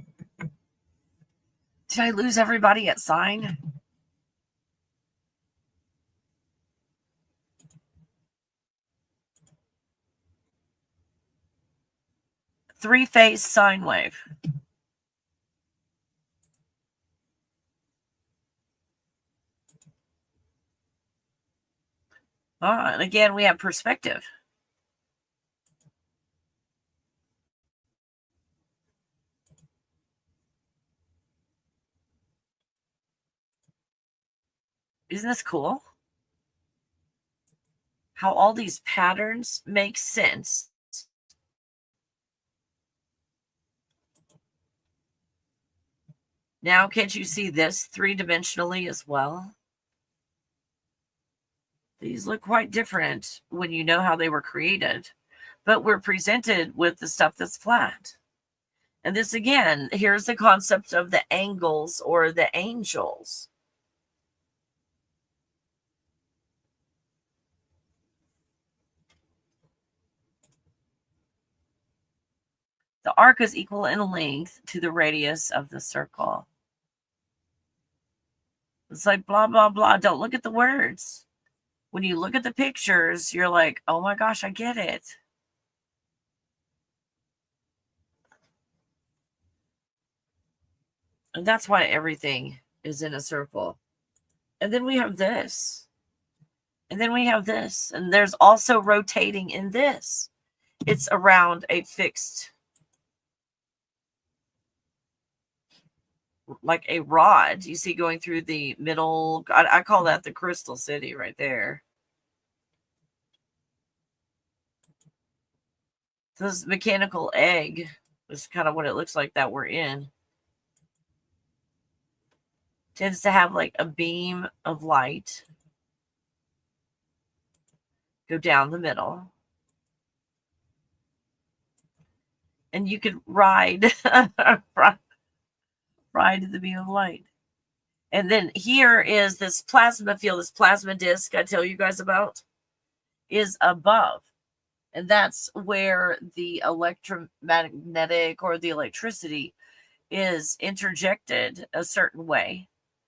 I lose everybody at sign? Three-phase sine wave. And again, we have perspective. Isn't this cool? How all these patterns make sense. Now, can't you see this three-dimensionally as well? These look quite different when you know how they were created, but we're presented with the stuff that's flat. And this, again, here's the concept of the angles or the angels. The arc is equal in length to the radius of the circle. It's like blah, blah, blah. Don't look at the words. When you look at the pictures, you're like, oh my gosh, I get it. And that's why everything is in a circle. And then we have this. And then we have this. And there's also rotating in this. It's around a fixed, like a rod. You see going through the middle. I call that the Crystal City right there. This mechanical egg is kind of what it looks like that we're in. Tends to have like a beam of light go down the middle. And you could ride ride the beam of light. And then here is this plasma field, this plasma disk I tell you guys about is above. And that's where the electromagnetic or the electricity is interjected a certain way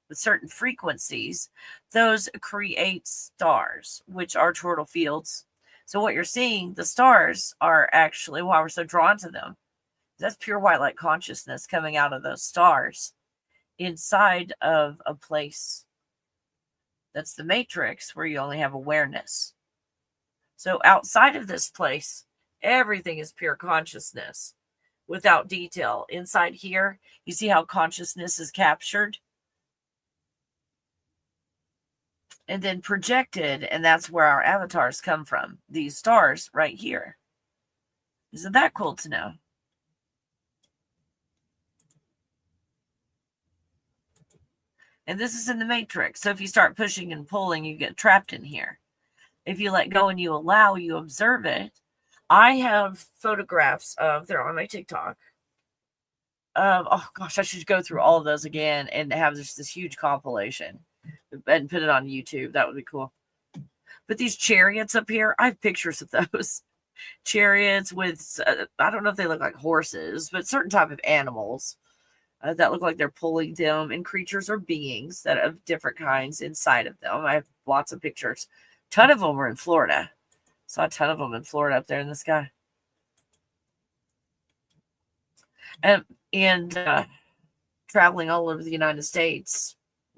with certain frequencies. Those create stars, which are toroidal fields. So what you're seeing, the stars are actually why we're so drawn to them. That's pure white light consciousness coming out of those stars inside of a place that's the matrix where you only have awareness. So outside of this place, everything is pure consciousness without detail. Inside here, you see how consciousness is captured and then projected, and that's where our avatars come from. These stars right here. Isn't that cool to know? And this is in the matrix. So if you start pushing and pulling, you get trapped in here. If you let go and you allow, you observe it. I have photographs of, they're on my TikTok. Oh gosh, I should go through all of those again and have this huge compilation and put it on YouTube. That would be cool. But these chariots up here, I have pictures of those. Chariots with, I don't know if they look like horses, but certain type of animals that look like they're pulling them, and creatures or beings that of different kinds inside of them. I have lots of pictures. A ton of them were in Florida. Saw a ton of them in Florida up there in the sky. And traveling all over the United States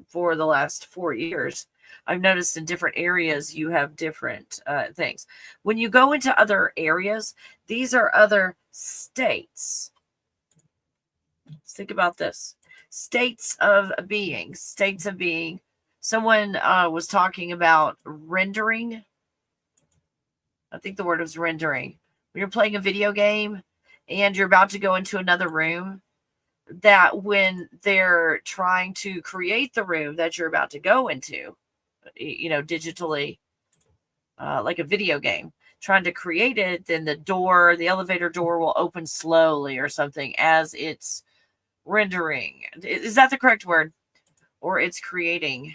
for the last 4 years, I've noticed in different areas you have different things. When you go into other areas, these are other states. Let's think about this. States of being. States of being. Someone was talking about rendering. I think the word was rendering. When you're playing a video game and you're about to go into another room, that when they're trying to create the room that you're about to go into, you know, digitally, like a video game, trying to create it, then the elevator door will open slowly or something as it's rendering. Is that the correct word? Or it's creating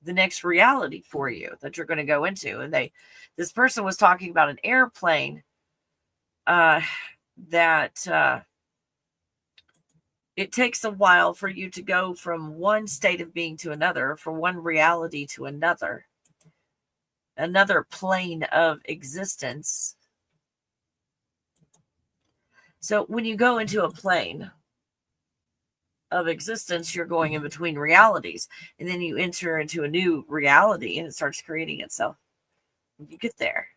the next reality for you that you're going to go into. And this person was talking about an airplane that it takes a while for you to go from one state of being to another, from one reality to another plane of existence. So when you go into a plane of existence, you're going in between realities, and then you enter into a new reality and it starts creating itself. You get there.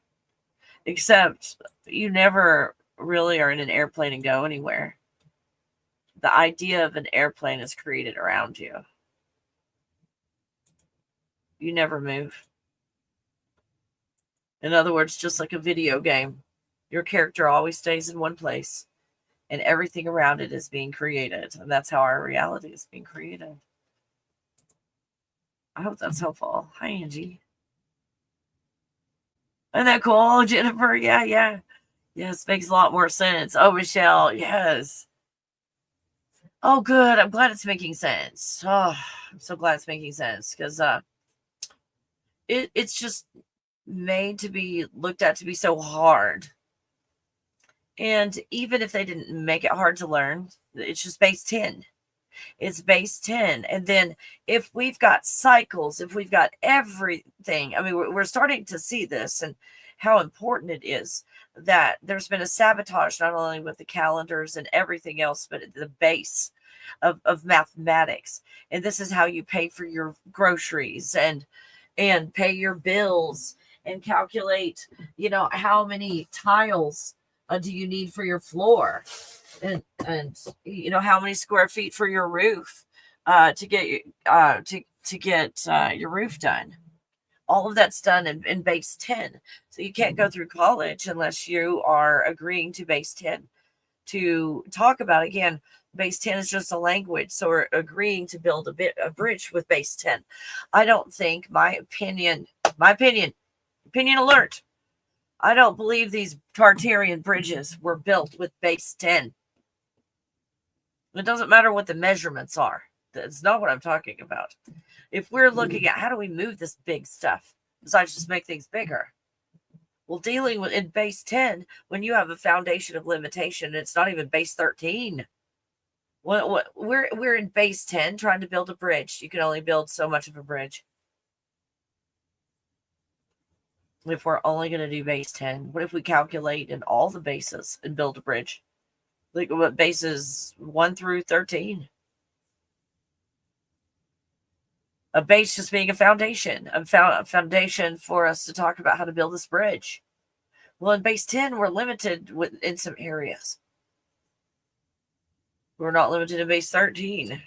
Except you never really are in an airplane and go anywhere. The idea of an airplane is created around you. You never move. In other words, just like a video game, your character always stays in one place and everything around it is being created. And that's how our reality is being created. I hope that's helpful. Hi, Angie. Isn't that cool, Jennifer? Yeah. Yes, makes a lot more sense. Oh, Michelle, yes. Oh, good. I'm glad it's making sense. Oh, I'm so glad it's making sense because it's just made to be looked at to be so hard. And even if they didn't make it hard to learn, it's just base 10. It's base 10. And then if we've got cycles, if we've got everything, I mean, we're starting to see this and how important it is that there's been a sabotage not only with the calendars and everything else, but at the base of mathematics. And this is how you pay for your groceries and pay your bills and calculate, how many tiles do you need for your floor, and how many square feet for your roof to get to get your roof done. All of that's done in base 10. So you can't go through college unless you are agreeing to base 10 to talk about. Again, base 10 is just a language, so we're agreeing to build a bridge with base 10. I don't think, my opinion alert, I don't believe these Tartarian bridges were built with base 10. It doesn't matter what the measurements are. That's not what I'm talking about. If we're looking at how do we move this big stuff besides just make things bigger, well, dealing with in base 10, when you have a foundation of limitation, it's not even base 13. We're in base 10 trying to build a bridge. You can only build so much of a bridge. If we're only going to do base 10, what if we calculate in all the bases and build a bridge? Like what bases 1 through 13? A base just being a foundation, a foundation for us to talk about how to build this bridge. Well, in base 10, we're limited in some areas. We're not limited in base 13.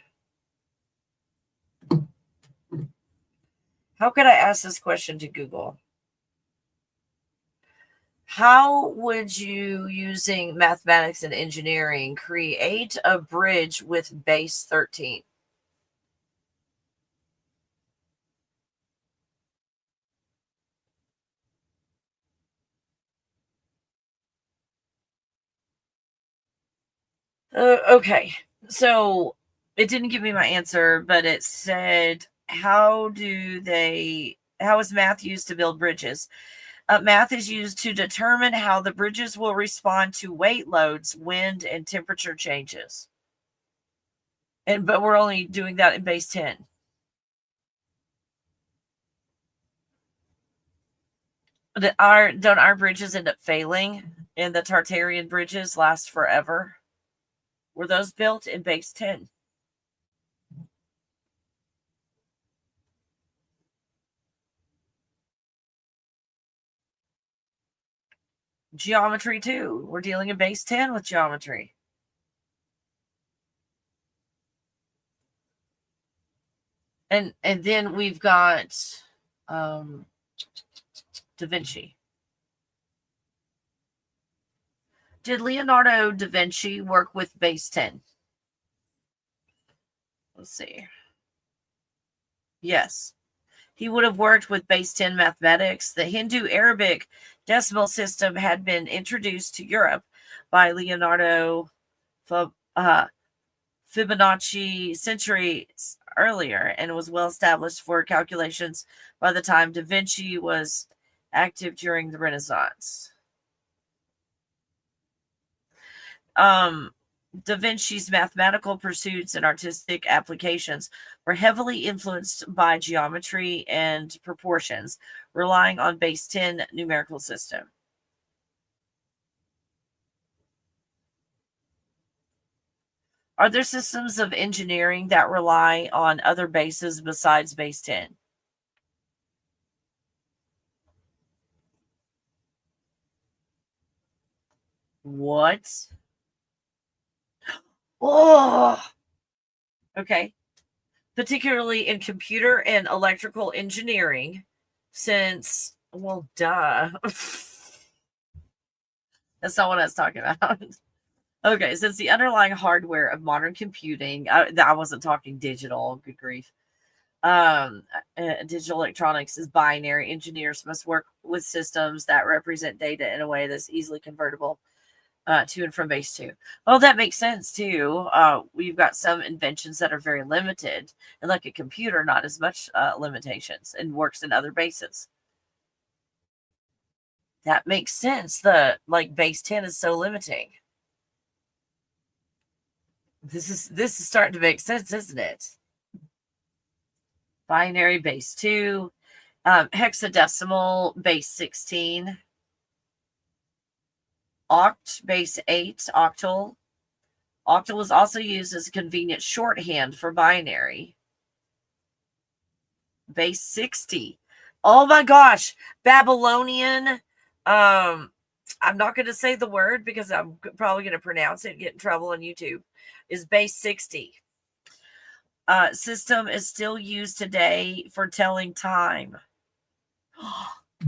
How could I ask this question to Google? How would you, using mathematics and engineering, create a bridge with base 13? Okay, so it didn't give me my answer, but it said, how is math used to build bridges? Math is used to determine how the bridges will respond to weight loads, wind, and temperature changes. But we're only doing that in base 10. Don't our bridges end up failing? And the Tartarian bridges last forever? Were those built in base 10? Geometry too. We're dealing in base 10 with geometry. And then we've got Da Vinci. Did Leonardo da Vinci work with base 10? Let's see. Yes. He would have worked with base 10 mathematics. The Hindu-Arabic decimal system had been introduced to Europe by Leonardo Fibonacci centuries earlier and was well established for calculations by the time Da Vinci was active during the Renaissance. Da Vinci's mathematical pursuits and artistic applications were heavily influenced by geometry and proportions, relying on base 10 numerical system. Are there systems of engineering that rely on other bases besides base 10? What? Oh, okay. Particularly in computer and electrical engineering, since, well, duh. That's not what I was talking about. Okay, since the underlying hardware of modern computing, I wasn't talking digital, good grief. Digital electronics is binary. Engineers must work with systems that represent data in a way that's easily convertible to and from base 2. Well, that makes sense too. We've got some inventions that are very limited, and like a computer, not as much limitations, and works in other bases. That makes sense. The base 10 is so limiting. This is starting to make sense, isn't it? Binary base 2, hexadecimal base 16, oct base 8, octal. Octal was also used as a convenient shorthand for binary. Base 60. Oh my gosh, Babylonian. I'm not going to say the word because I'm probably going to pronounce it and get in trouble on YouTube. Is base 60. System is still used today for telling time.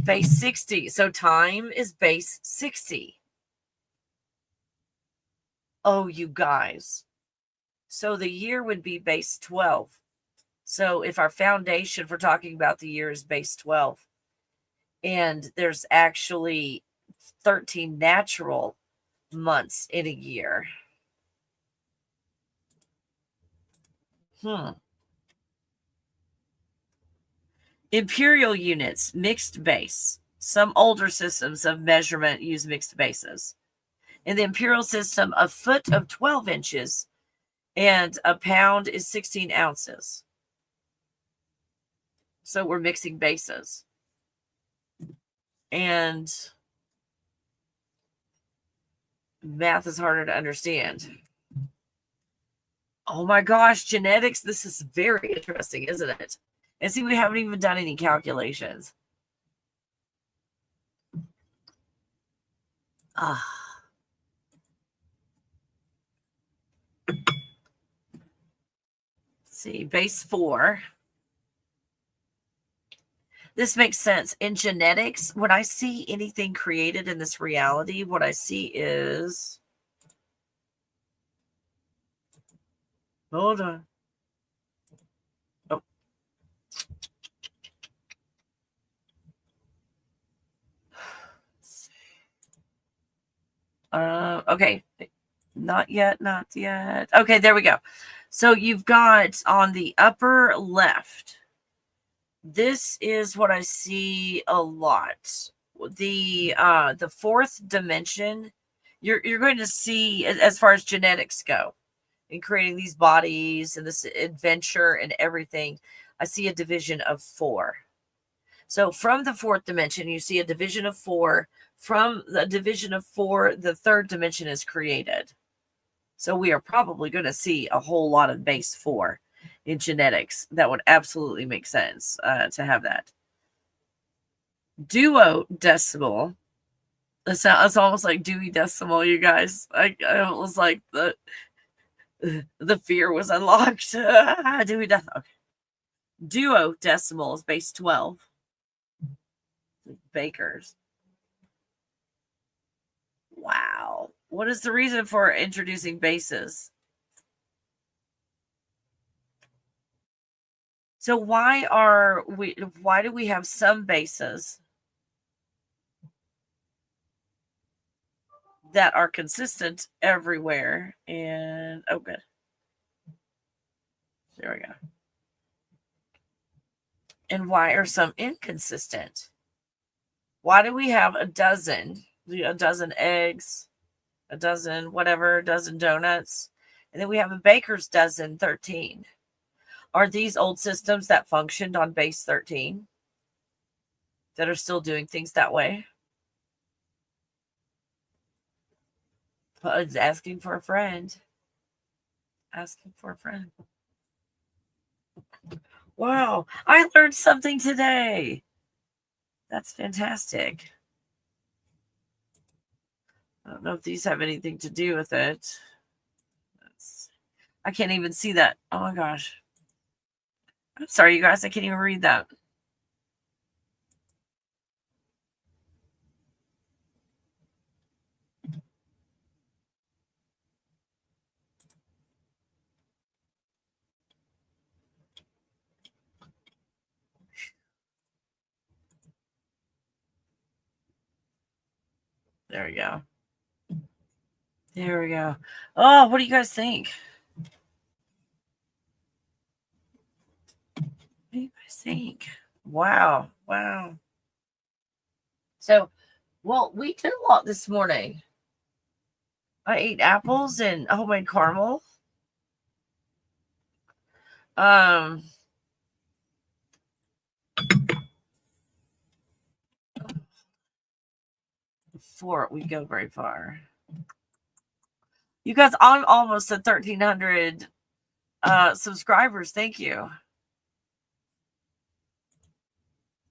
Base 60. So time is base 60. Oh, you guys. So the year would be base 12. So if our foundation for talking about the year is base 12, and there's actually 13 natural months in a year. Imperial units, mixed base. Some older systems of measurement use mixed bases. In the imperial system, a foot of 12 inches and a pound is 16 ounces. So we're mixing bases. And math is harder to understand. Oh my gosh, genetics. This is very interesting, isn't it? And see, we haven't even done any calculations. See, base 4. This makes sense. In genetics, when I see anything created in this reality, what I see is... Hold on. Okay. Not yet. Okay, there we go. So you've got on the upper left, this is what I see a lot. The fourth dimension, you're going to see, as far as genetics go, in creating these bodies and this adventure and everything, I see a division of 4. So from the fourth dimension, you see a division of 4. From the division of 4, the third dimension is created. So we are probably going to see a whole lot of base 4 in genetics. That would absolutely make sense to have that. Duodecimal. It's almost like Dewey Decimal, you guys. I was like the fear was unlocked. Dewey Decimal. Okay. Duodecimal is base 12. Bakers. Wow. What is the reason for introducing bases? So why do we have some bases that are consistent everywhere? And oh, good. There we go. And why are some inconsistent? Why do we have a dozen eggs, a dozen whatever, a dozen donuts, and then we have a baker's dozen 13? Are these old systems that functioned on base 13 that are still doing things that way? It's asking for a friend. Asking for a friend. Wow, I learned something today. That's fantastic. I don't know if these have anything to do with it. I can't even see that. Oh my gosh. I'm sorry, you guys. I can't even read that. There we go. There we go. Oh, what do you guys think? What do you guys think? Wow. So Well, we did a lot this morning. I ate apples and homemade caramel. Before we go very far. You guys, I'm almost at 1,300 subscribers. Thank you.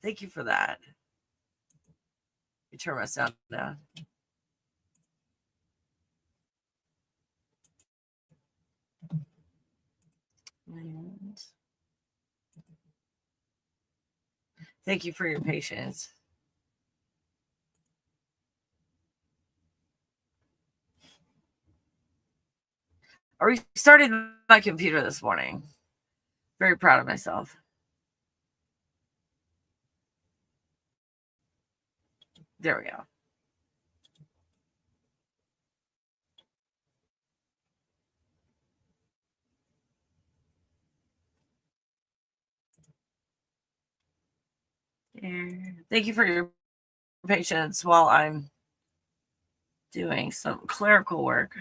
Thank you for that. Let me turn my sound down. And thank you for your patience. I restarted my computer this morning. Very proud of myself. There we go. Thank you for your patience while I'm doing some clerical work.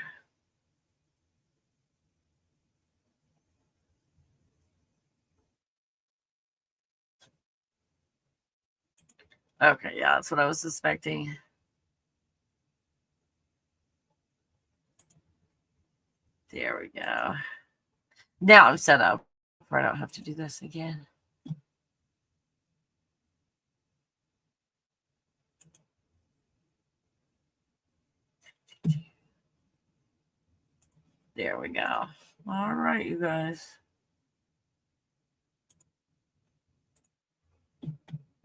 Okay, yeah, that's what I was suspecting. There we go. Now I'm set up where I don't have to do this again. There we go. All right, you guys.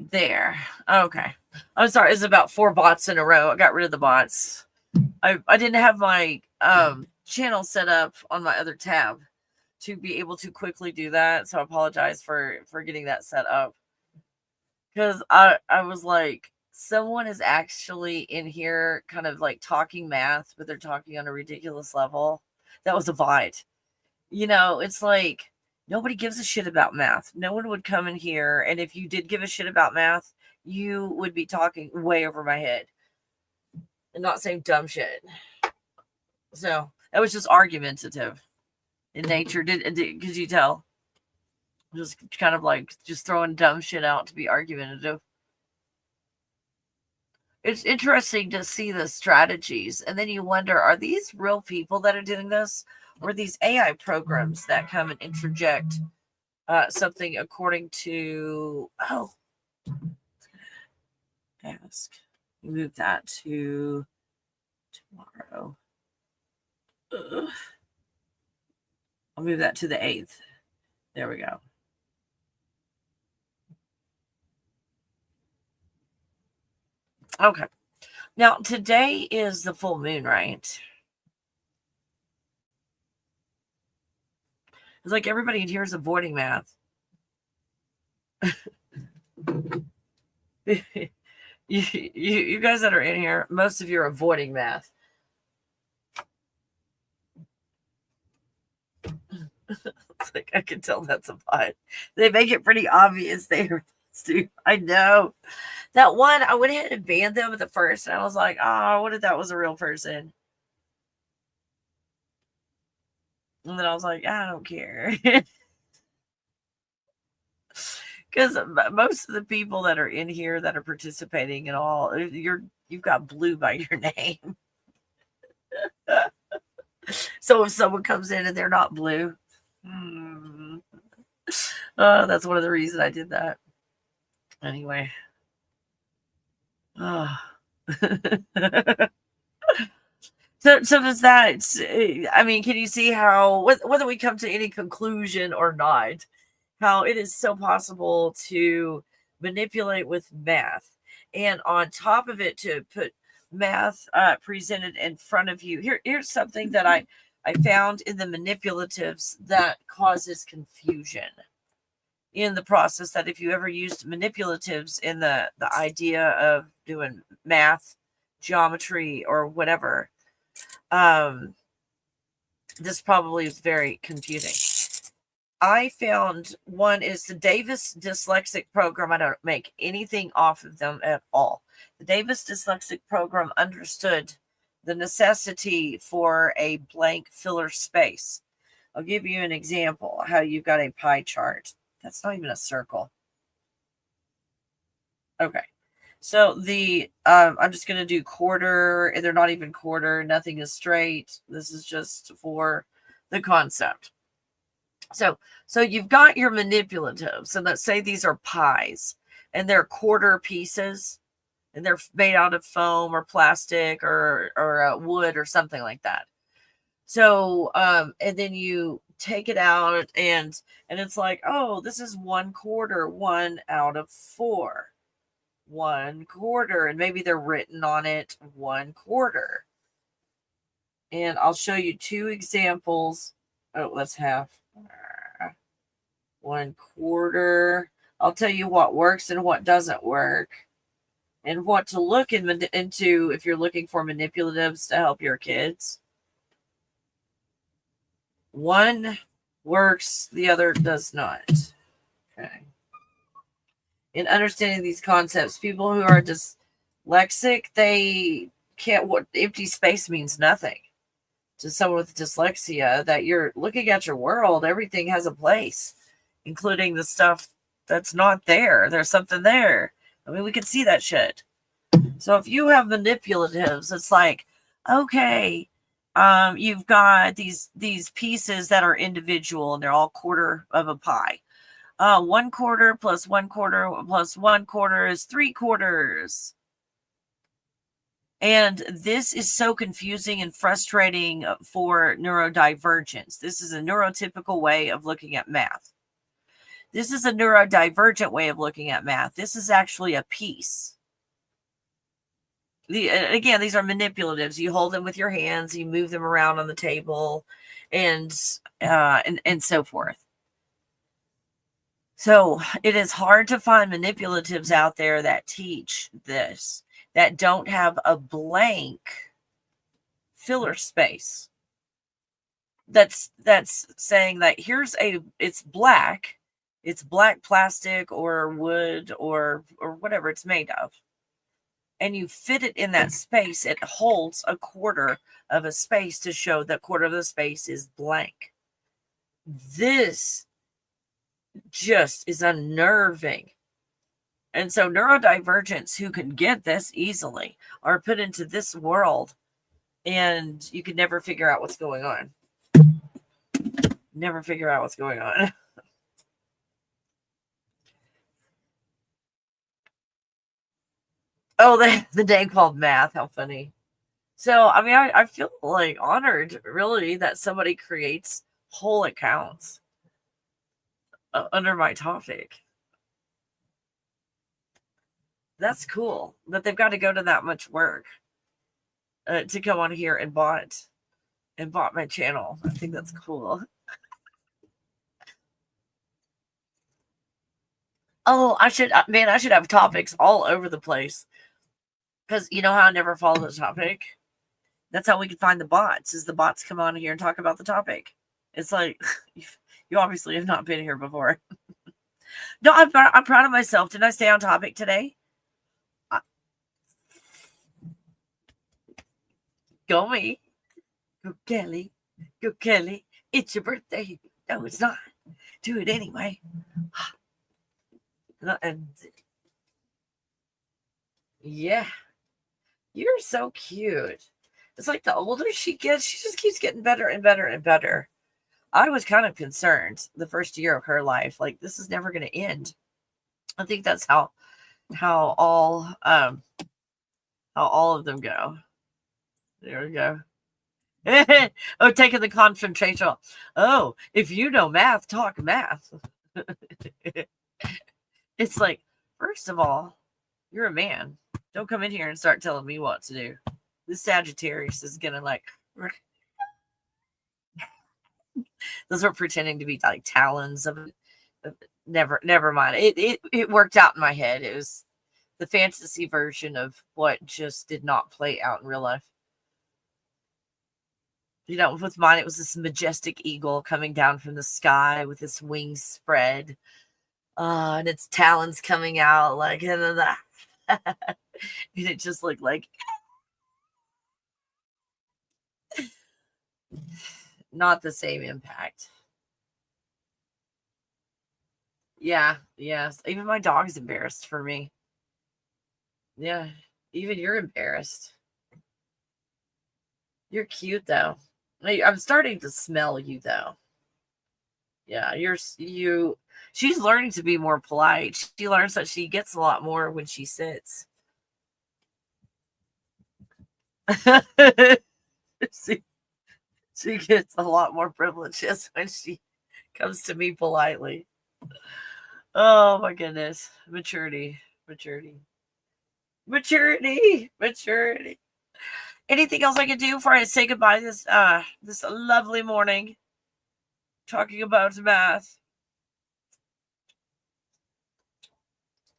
There. Okay. I'm sorry. It's about 4 bots in a row. I got rid of the bots. I didn't have my channel set up on my other tab to be able to quickly do that. So I apologize for getting that set up. Because I was like, someone is actually in here kind of like talking math, but they're talking on a ridiculous level. That was a bot. You know, it's like nobody gives a shit about math. No one would come in here. And if you did give a shit about math, you would be talking way over my head and not saying dumb shit. So that was just argumentative in nature. Could you tell? Just kind of like just throwing dumb shit out to be argumentative. It's interesting to see the strategies. And then you wonder, are these real people that are doing this? Or these AI programs that come and interject something according to, ask. Move that to tomorrow. I'll move that to the 8th. There we go. Okay. Now, today is the full moon, right? It's like everybody in here is avoiding math. You guys that are in here, most of you are avoiding math. It's like I can tell that's a bot. They make it pretty obvious they are. I know. That one, I went ahead and banned them at the first, and I was like, oh, what if that was a real person? And then I was like, I don't care. Because most of the people that are in here that are participating and all, you've got blue by your name. So if someone comes in and they're not blue, that's one of the reasons I did that. Anyway. So does that, I mean, can you see how, whether we come to any conclusion or not, how it is so possible to manipulate with math, and on top of it to put math presented in front of you. Here's something that I found in the manipulatives that causes confusion in the process, that if you ever used manipulatives in the idea of doing math, geometry, or whatever, this probably is very confusing. I found one is the Davis Dyslexic Program. I don't make anything off of them at all. The Davis Dyslexic Program understood the necessity for a blank filler space. I'll give you an example how you've got a pie chart. That's not even a circle. Okay. So I'm just going to do quarter, and they're not even quarter. Nothing is straight. This is just for the concept. So you've got your manipulatives. So let's say these are pies, and they're quarter pieces, and they're made out of foam or plastic or wood or something like that. So and then you take it out, and it's like, oh, this is 1/4, 1 out of 4. 1/4, and maybe they're written on it 1/4. And I'll show you 2 examples. Oh, let's have 1/4. I'll tell you what works and what doesn't work, and what to look into if you're looking for manipulatives to help your kids. One works, the other does not. Okay. In understanding these concepts, people who are dyslexic, they can't, what empty space means nothing to someone with dyslexia. That you're looking at your world, everything has a place, including the stuff that's not there. There's something there. I mean, we can see that shit. So if you have manipulatives, it's like, okay, you've got these pieces that are individual, and they're all quarter of a pie. 1/4 plus 1/4 plus 1/4 is 3/4. And this is so confusing and frustrating for neurodivergence. This is a neurotypical way of looking at math. This is a neurodivergent way of looking at math. This is actually a piece. Again, these are manipulatives. You hold them with your hands, you move them around on the table, and so forth. So it is hard to find manipulatives out there that teach this, that don't have a blank filler space. That's saying that it's black plastic or wood or whatever it's made of. And you fit it in that space. It holds 1/4 of a space to show that 1/4 of the space is blank. This just is unnerving. And so neurodivergents who can get this easily are put into this world, and you can never figure out what's going on. Never figure out what's going on. Oh, the day called math. How funny. So, I mean, I feel like honored, really, that somebody creates whole accounts under my topic. That's cool that they've got to go to that much work to come on here and bought my channel. I think that's cool. Oh, I should have topics all over the place, because you know how I never follow the topic. That's how we can find the bots. Is the bots come on here and talk about the topic? It's like you obviously have not been here before. No, I'm proud of myself. Didn't I stay on topic today? Go me. Go Kelly. Go Kelly. It's your birthday. No, it's not. Do it anyway. And yeah. You're so cute. It's like the older she gets, she just keeps getting better and better and better. I was kind of concerned the first year of her life, like this is never going to end. I think that's how all of them go. There we go. Oh, taking the concentration. Oh, if you know math, talk math. It's like, first of all, you're a man. Don't come in here and start telling me what to do. This Sagittarius is gonna like. Those were pretending to be like talons of. Never mind. It worked out in my head. It was the fantasy version of what just did not play out in real life. with mine, it was this majestic eagle coming down from the sky with its wings spread, and its talons coming out, like, and it just looked like not the same impact. Yeah, yes. Even my dog's embarrassed for me. Yeah, even you're embarrassed. You're cute though. I'm starting to smell you though. Yeah, she's learning to be more polite. She learns that she gets a lot more when she sits. she gets a lot more privileges when she comes to me politely. Oh my goodness. Maturity. Anything else I can do before I say goodbye this lovely morning? Talking about math.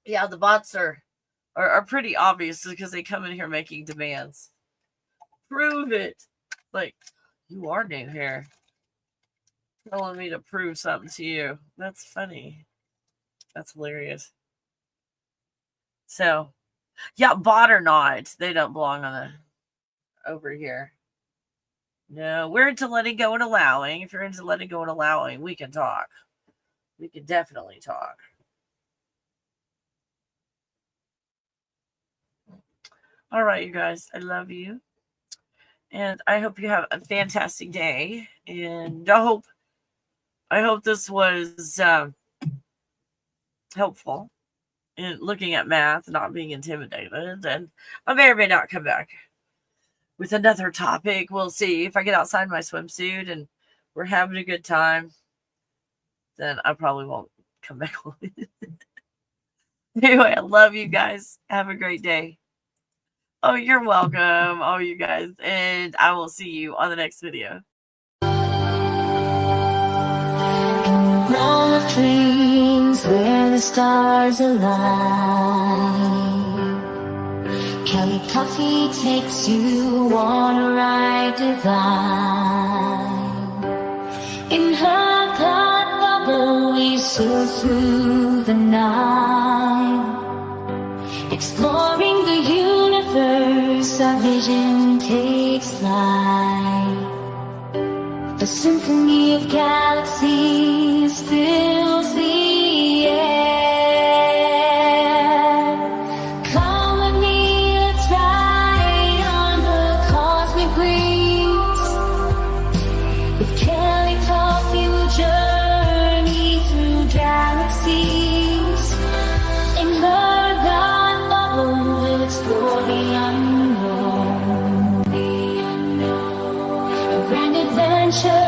Yeah, the bots are pretty obvious because they come in here making demands. Prove it. Like, you are new here. Telling me to prove something to you. That's funny. That's hilarious. So, yeah, bot or not, they don't belong on the over here. No, we're into letting go and allowing. If you're into letting go and allowing, we can talk. We can definitely talk. All right, you guys, I love you. And I hope you have a fantastic day. And I hope this was helpful in looking at math, not being intimidated. And I may or may not come back with another topic. We'll see. If I get outside my swimsuit and we're having a good time, then I probably won't come back on. Anyway, I love you guys. Have a great day. Oh, you're welcome. Oh, you guys. And I will see you on the next video. Roll of dreams where the stars align. Kelly Coffee takes you on a ride divine. In her thought bubble we sail through the night. Exploring the universe, our vision takes flight. The symphony of galaxies fills the air. Come with me, let's ride on the cosmic breeze. With Kelly Coffee we'll journey through galaxies. In her God bubble we'll explore the unknown. A grand adventure.